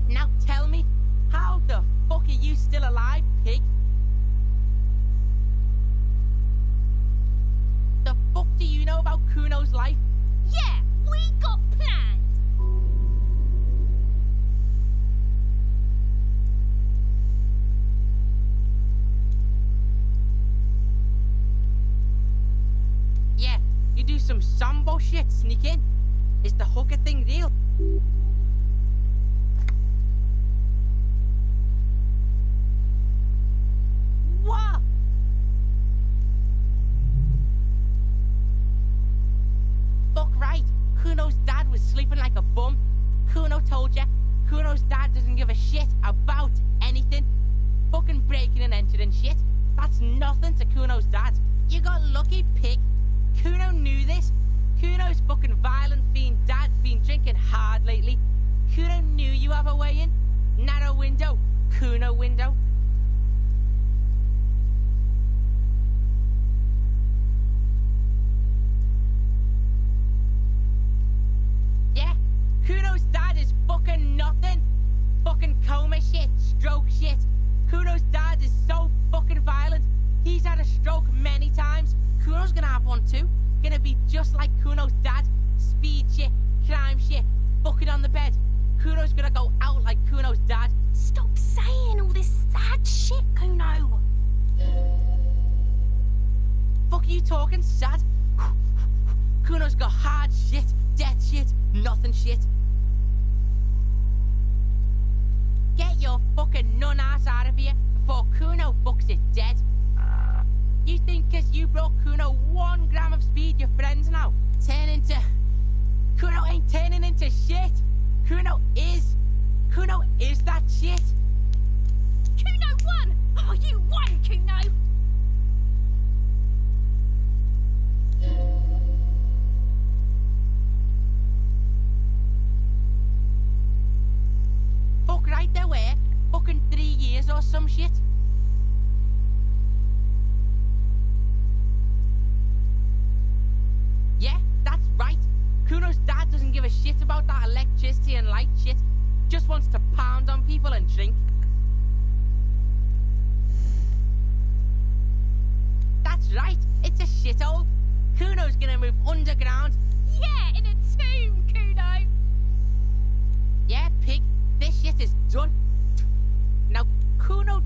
L: Now tell me, how the fuck are you still alive, pig? The fuck do you know about Kuno's life?
M: Yeah, we got plans.
L: Yeah, you do some Sambo shit, sneak in. Is the hooker thing real? What? Fuck right. Kuno's dad was sleeping like a bum. Kuno told ya. Kuno's dad doesn't give a shit about anything. Fucking breaking and entering shit. That's nothing to Kuno's dad. You got lucky, pig. Kuno knew this. Kuno's fucking violent fiend dad's been drinking hard lately. Kuno knew you have a way in. Narrow window. Kuno window. Yeah, Kuno's dad is fucking nothing. Fucking coma shit, stroke shit. Kuno's dad is so fucking violent. He's had a stroke many times. Kuno's gonna have one too. Gonna be just like Kuno's dad. Speed shit, crime shit, fucking on the bed. Kuno's gonna go out like Kuno's dad.
M: Stop saying all this sad shit, Kuno.
L: Fuck are you talking, sad? Kuno's got hard shit, dead shit, nothing shit. Get your fucking nun ass out of here before Kuno fucks it dead. You think 'cause you brought Kuno 1 gram of speed, your friends now turn into... Kuno ain't turning into shit. Kuno is that shit.
M: Kuno won! Oh, you won, Kuno!
L: Fuck right there were. Fucking 3 years or some shit. Yeah, that's right. Kuno's dad doesn't give a shit about that electricity and light shit. Just wants to pound on people and drink. That's right. It's a shithole. Kuno's gonna move underground.
M: Yeah, in a tomb, Kuno.
L: Yeah, pig. This shit is done. Now, Kuno...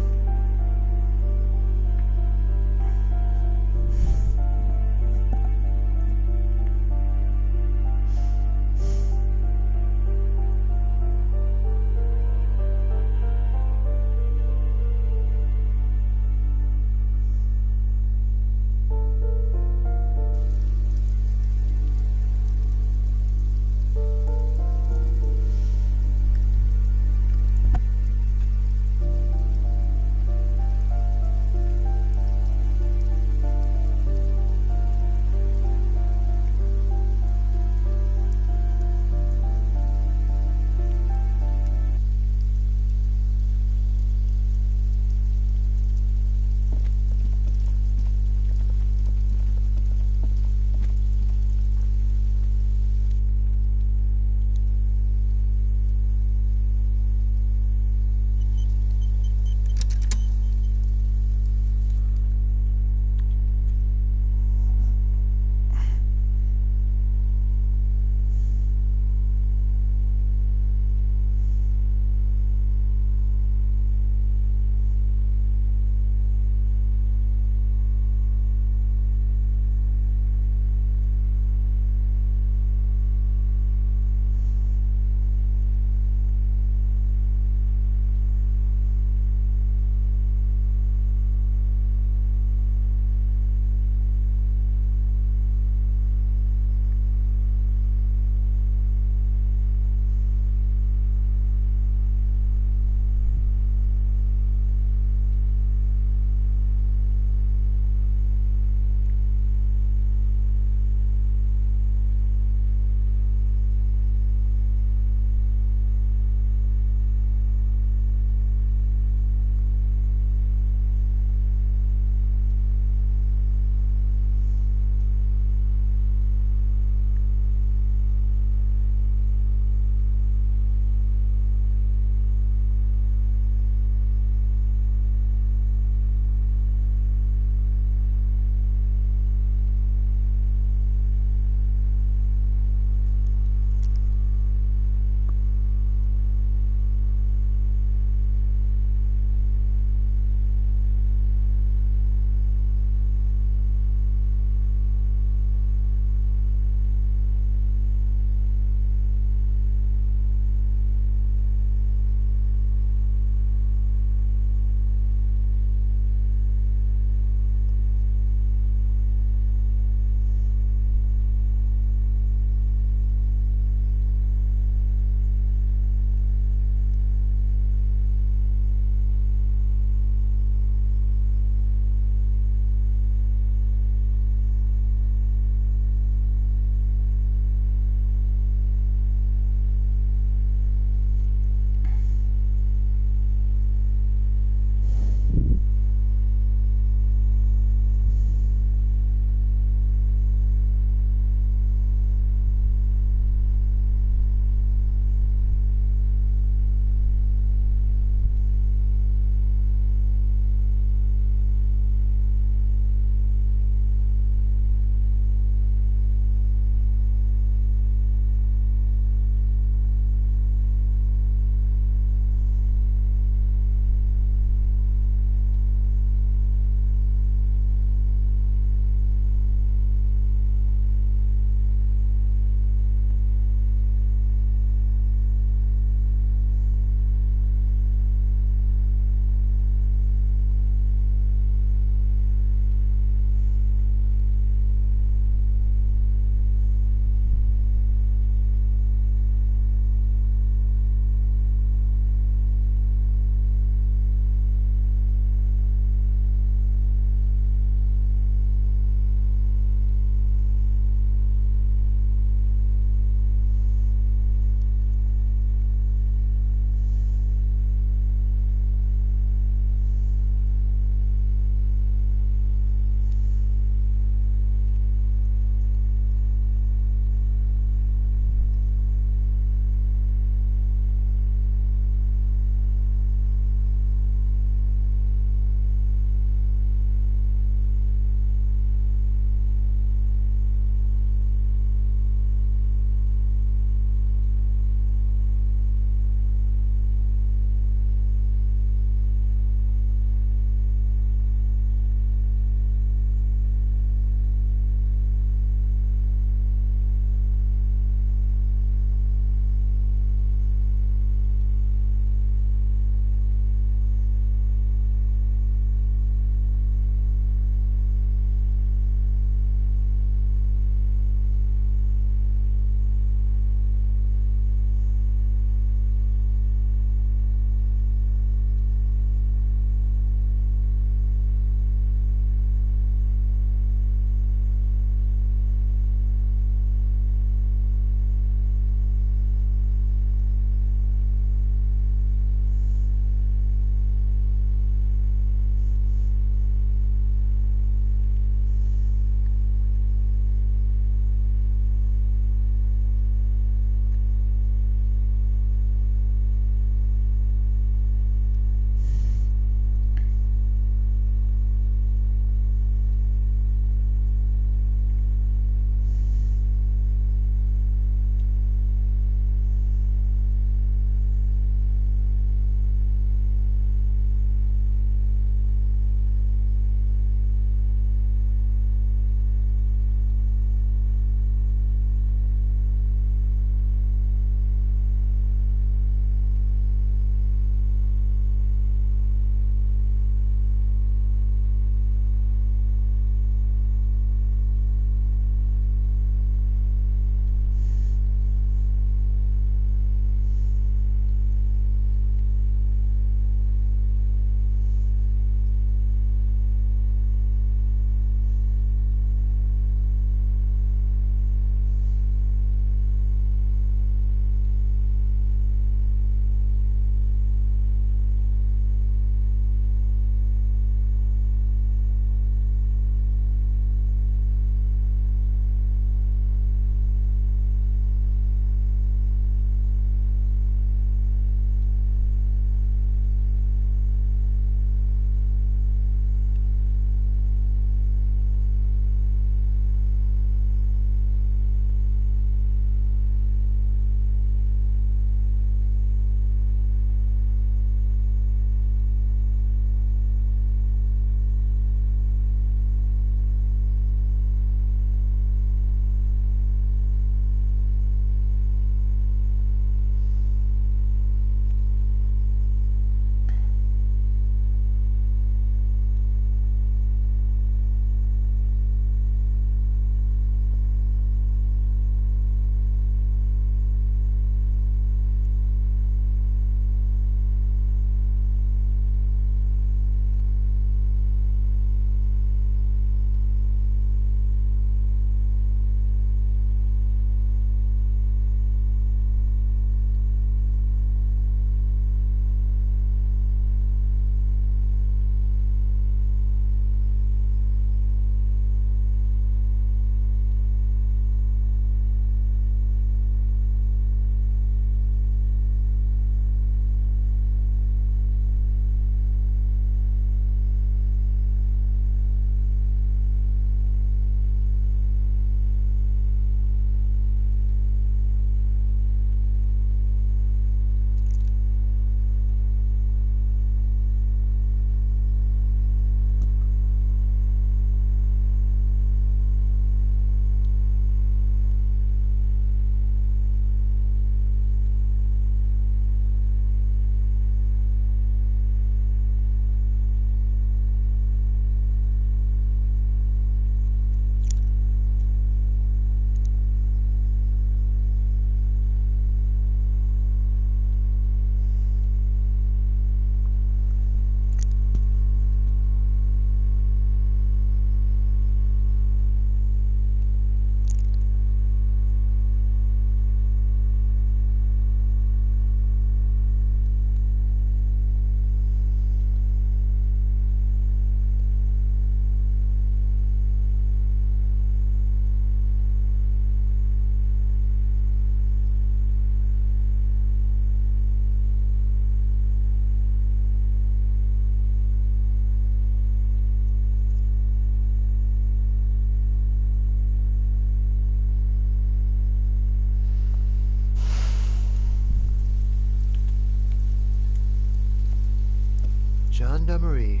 O: Gendarmerie.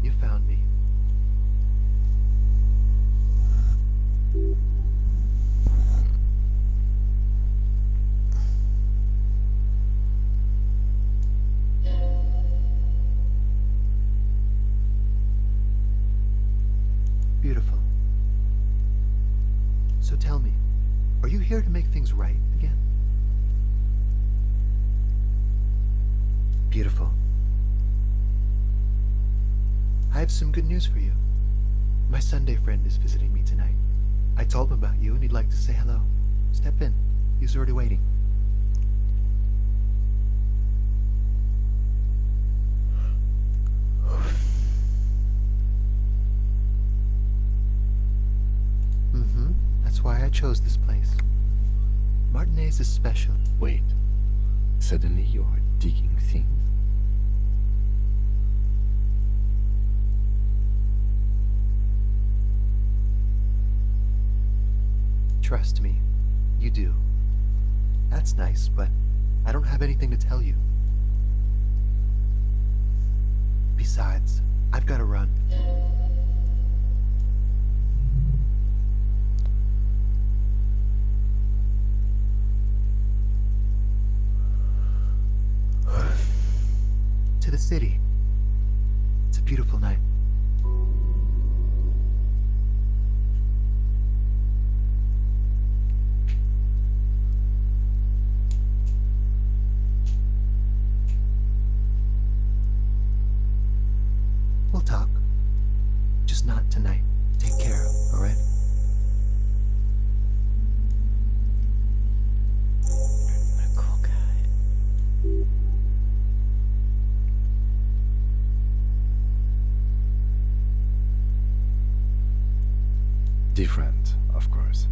O: You found me. Beautiful. So tell me, are you here to make things right again? Beautiful. I have some good news for you. My Sunday friend is visiting me tonight. I told him about you and he'd like to say hello. Step in. He's already waiting. That's why I chose this place. Martinez is special.
B: Wait. Suddenly you're digging things?
O: Trust me, you do. That's nice, but I don't have anything to tell you. Besides, I've got to run. To the city. It's a beautiful night. We'll talk. Just not tonight. Take care, all right?
C: Cool guy.
B: Different, of course.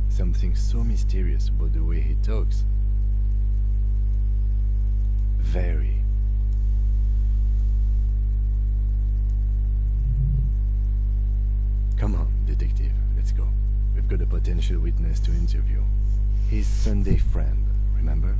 B: Something so mysterious about the way he talks. Very. Come on, detective, let's go. We've got a potential witness to interview. His Sunday friend, remember?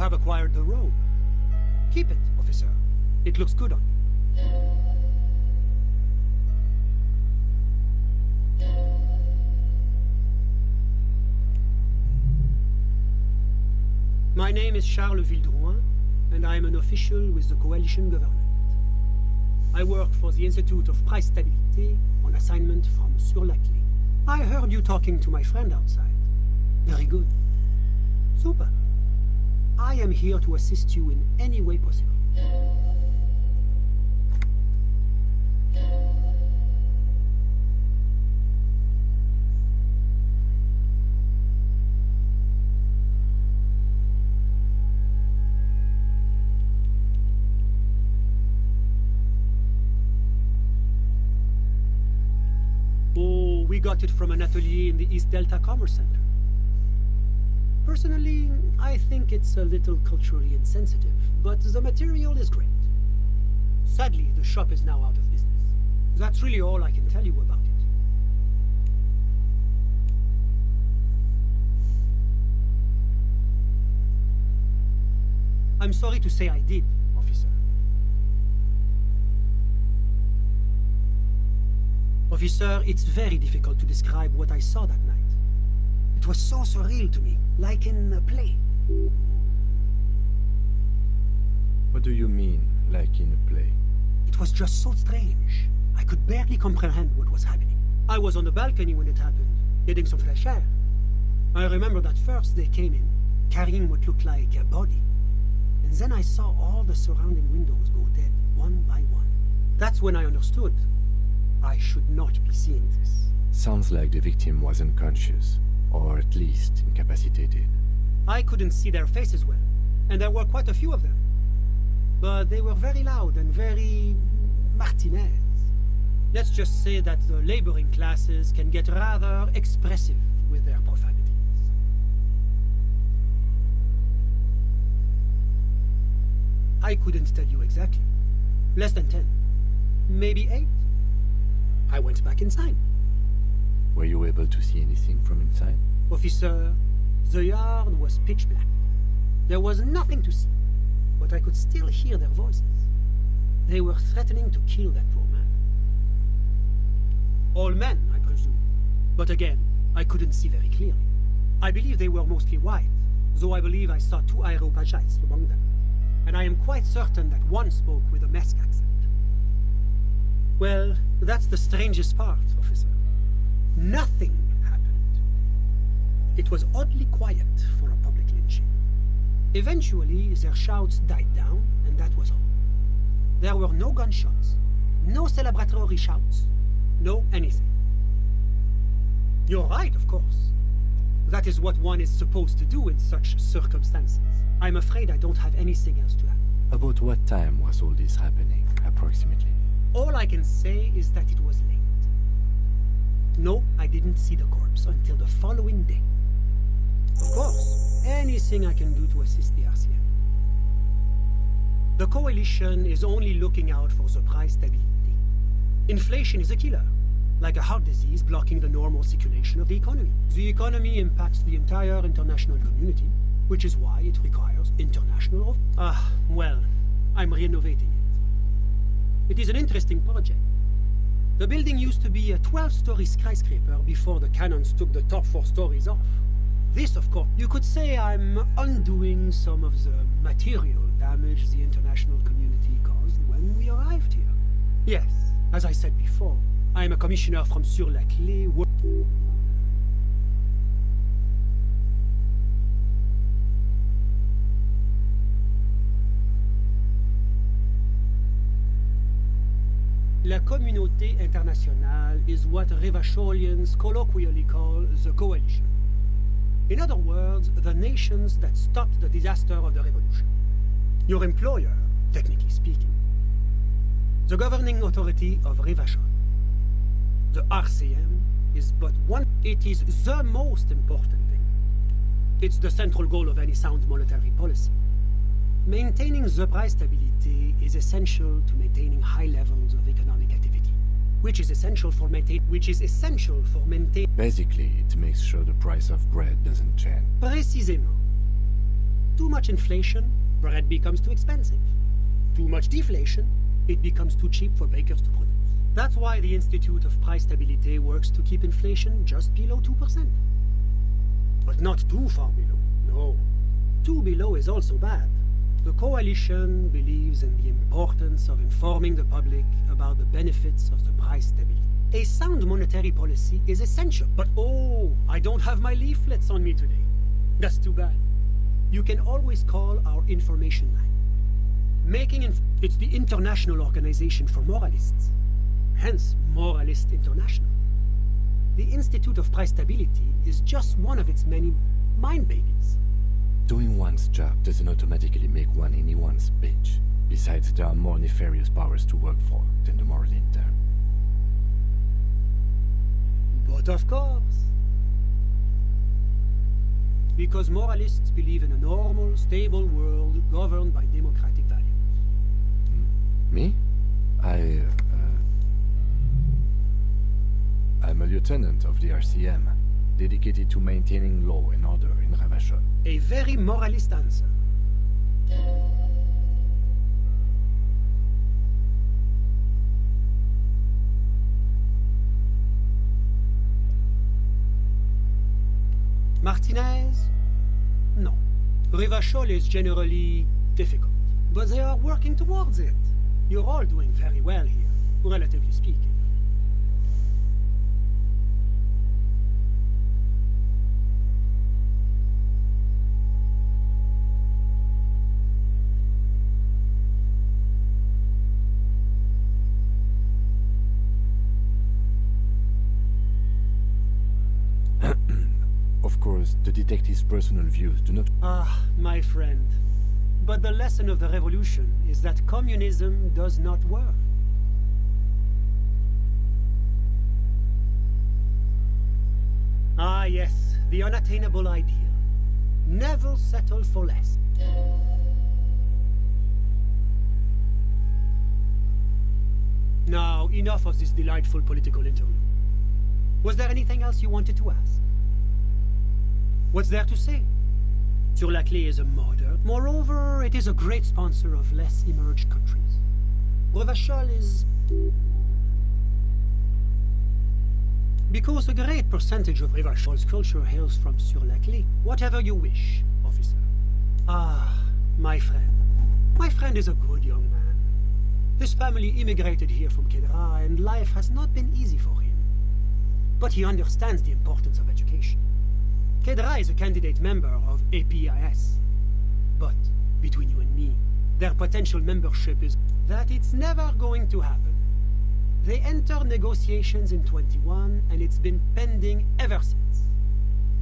S: have acquired the robe. Keep it, officer. It looks good on you. My name is Charles Vildrouin, and I am an official with the coalition government. I work for the Institute of Price Stabilité on assignment from Sur-la-Clé. I heard you talking to my friend outside. Very good. Super. I am here to assist you in any way possible. Oh, we got it from an atelier in the East Delta Commerce Center. Personally, I think it's a little culturally insensitive, but the material is great. Sadly, the shop is now out of business. That's really all I can tell you about it. I'm sorry to say I did, officer. Officer, it's very difficult to describe what I saw that night. It was so surreal to me, like in a play.
B: What do you mean, like in a play?
S: It was just so strange. I could barely comprehend what was happening. I was on the balcony when it happened, getting some fresh air. I remember that first they came in, carrying what looked like a body. And then I saw all the surrounding windows go dead, one by one. That's when I understood I should not be seeing this.
B: Sounds like the victim was unconscious, or at least incapacitated.
S: I couldn't see their faces well, and there were quite a few of them. But they were very loud and very Martinez. Let's just say that the laboring classes can get rather expressive with their profanities. I couldn't tell you exactly. Less than 10. Maybe 8. I went back inside.
B: Were you able to see anything from inside?
S: Officer, the yard was pitch black. There was nothing to see, but I could still hear their voices. They were threatening to kill that poor man. All men, I presume. But again, I couldn't see very clearly. I believe they were mostly white, though I believe I saw 2 Areopagites among them. And I am quite certain that one spoke with a Mesk accent. Well, that's the strangest part, officer. Nothing happened. It was oddly quiet for a public lynching. Eventually, their shouts died down, and that was all. There were no gunshots, no celebratory shouts, no anything. You're right, of course. That is what one is supposed to do in such circumstances. I'm afraid I don't have anything else to add.
B: About what time was all this happening, approximately?
S: All I can say is that it was late. No, I didn't see the corpse until the following day. Of course, anything I can do to assist the RCM. The coalition is only looking out for the price stability. Inflation is a killer, like a heart disease blocking the normal circulation of the economy. The economy impacts the entire international community, which is why it requires international... well, I'm renovating it. It is an interesting project. The building used to be a 12-story skyscraper before the cannons took the top 4 stories off. This, of course, you could say I'm undoing some of the material damage the international community caused when we arrived here. Yes, as I said before, I am a commissioner from Sur-la-Clé. La communauté internationale is what Revacholians colloquially call the coalition. In other words, the nations that stopped the disaster of the revolution. Your employer, technically speaking. The governing authority of Revachol. The RCM is but one. It is the most important thing. It's the central goal of any sound monetary policy. Maintaining the price stability is essential to maintaining high levels of economic activity, which is essential for maintaining.
B: Basically, it makes sure the price of bread doesn't change.
S: Précisément. Too much inflation, bread becomes too expensive. Too much deflation, it becomes too cheap for bakers to produce. That's why the Institute of Price Stability works to keep inflation just below 2%. But not too far below, no. Too below is also bad. The coalition believes in the importance of informing the public about the benefits of the price stability. A sound monetary policy is essential, but oh, I don't have my leaflets on me today. That's too bad. You can always call our information line. It's the International Organization for Moralists, hence Moralist International. The Institute of Price Stability is just one of its many mind babies.
B: Doing one's job doesn't automatically make one anyone's bitch. Besides, there are more nefarious powers to work for than the moral intern.
S: But of course. Because moralists believe in a normal, stable world governed by democratic values.
B: Me? I'm a lieutenant of the RCM, dedicated to maintaining law and order in Ravachol.
S: A very moralist answer. Martinez? No. Ravachol is generally difficult, but they are working towards it. You're all doing very well here, relatively speaking.
B: Of course, the detective's personal views do not...
S: Ah, my friend. But the lesson of the revolution is that communism does not work. Ah, yes, the unattainable ideal. Never settle for less. Now, enough of this delightful political interlude. Was there anything else you wanted to ask? What's there to say? Sur-la-Clé is a modern. Moreover, it is a great sponsor of less emerged countries. Ravachol is... Because a great percentage of Ravachol's culture hails from Sur-la-Clé. Whatever you wish, officer. Ah, my friend. My friend is a good young man. His family immigrated here from Kedra, and life has not been easy for him. But he understands the importance of education. Kedra is a candidate member of APIS. But, between you and me, their potential membership is that it's never going to happen. They entered negotiations in 21, and it's been pending ever since.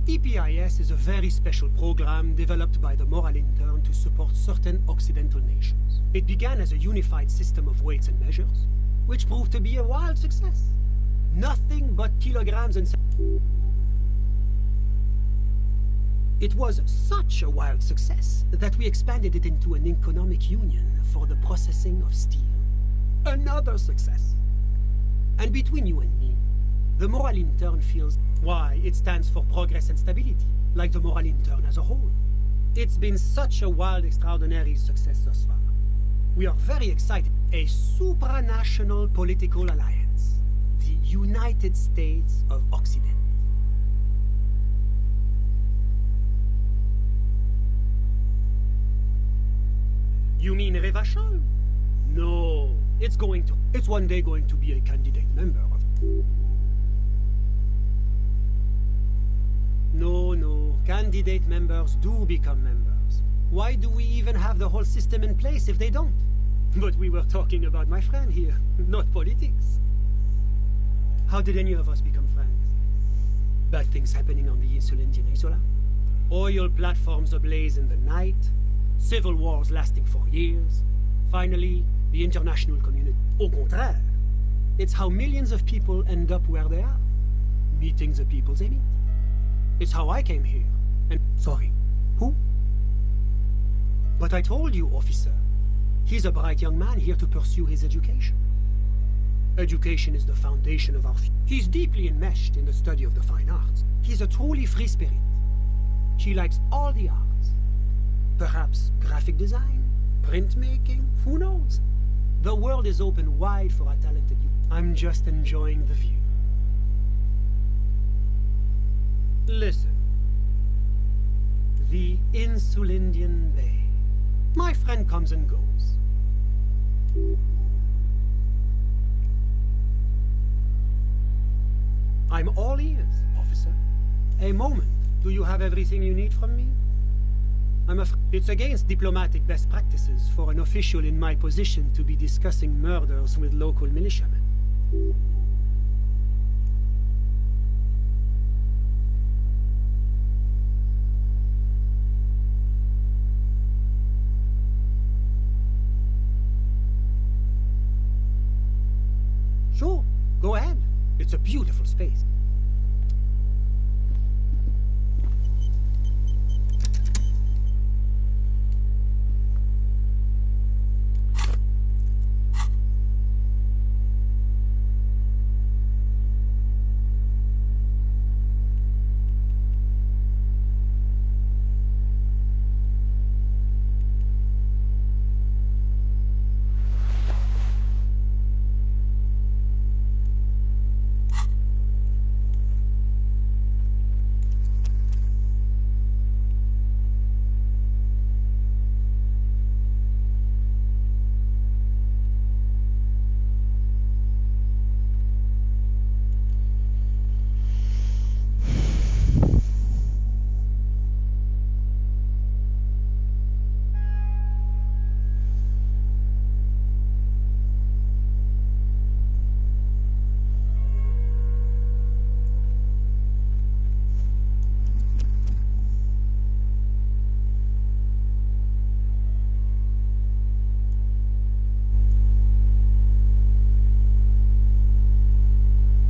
S: EPIS is a very special program developed by the Moral Intern to support certain Occidental nations. It began as a unified system of weights and measures, which proved to be a wild success. Nothing but kilograms and... It was such a wild success that we expanded it into an economic union for the processing of steel. Another success. And between you and me, the Moral Intern feels why it stands for progress and stability, like the Moral Intern as a whole. It's been such a wild, extraordinary success thus far. We are very excited. A supranational political alliance. The United States of Occident. You mean Ravachol? No, it's one day going to be a candidate member of... No, candidate members do become members. Why do we even have the whole system in place if they don't? But we were talking about my friend here, not politics. How did any of us become friends? Bad things happening on the Insulindian Peninsula? Oil platforms ablaze in the night? Civil wars lasting for years? Finally, the international community. Au contraire, it's how millions of people end up where they are. Meeting the people they meet. It's how I came here. And... Sorry, who? But I told you, officer. He's a bright young man here to pursue his education. Education is the foundation of our future. He's deeply enmeshed in the study of the fine arts. He's a truly free spirit. She likes all the arts. Perhaps graphic design, printmaking, who knows? The world is open wide for our talented youth. I'm just enjoying the view. Listen. The Insulindian Bay. My friend comes and goes. I'm all ears, officer. A moment. Do you have everything you need from me? It's against diplomatic best practices for an official in my position to be discussing murders with local militiamen. Sure, go ahead. It's a beautiful space.